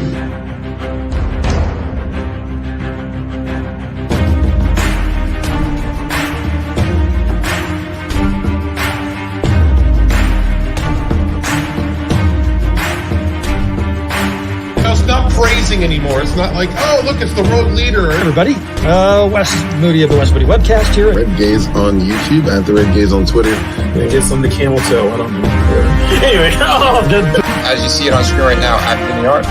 Not praising anymore. It's not like, oh, look, it's the rogue leader. Hey everybody, Wes Moody of the West Moody Webcast here. Red Gaze on YouTube, at the Red Gaze on Twitter. I guess I'm the camel toe. I don't know. Anyway, as you see it on screen right now, acting in the art.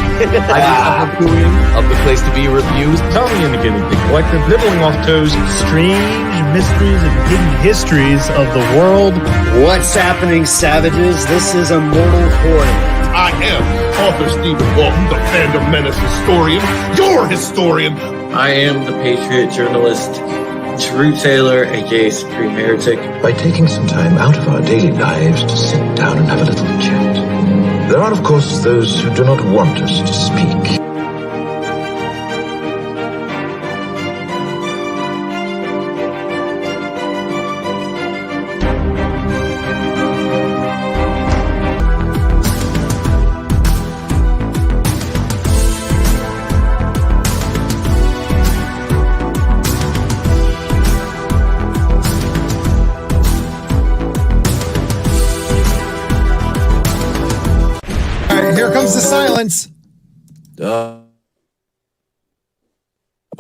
Of the place to be reviews. Tommy and the Guinea Pig Collective, nibbling off toes. Strange mysteries and hidden histories of the world. What's happening, savages? This is Immortal Coil. I am author Stephen Walton, the fandom menace historian, your historian. I am the patriot journalist, truth sailor, aka Supreme Heretic. By taking some time out of our daily lives to sit down and have a little chat. There are, of course, those who do not want us to speak. Here comes the silence.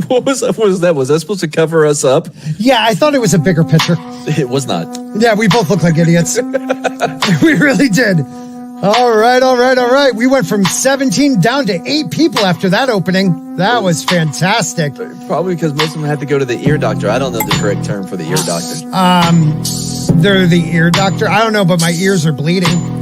What was that? Was that supposed to cover us up? Yeah, I thought it was a bigger picture. It was not. Yeah, we both look like idiots. We really did. All right. We went from 17 down to 8 people after that opening. That was fantastic. Probably because most of them had to go to the ear doctor. I don't know the correct term for the ear doctor. They're the ear doctor. I don't know, but my ears are bleeding.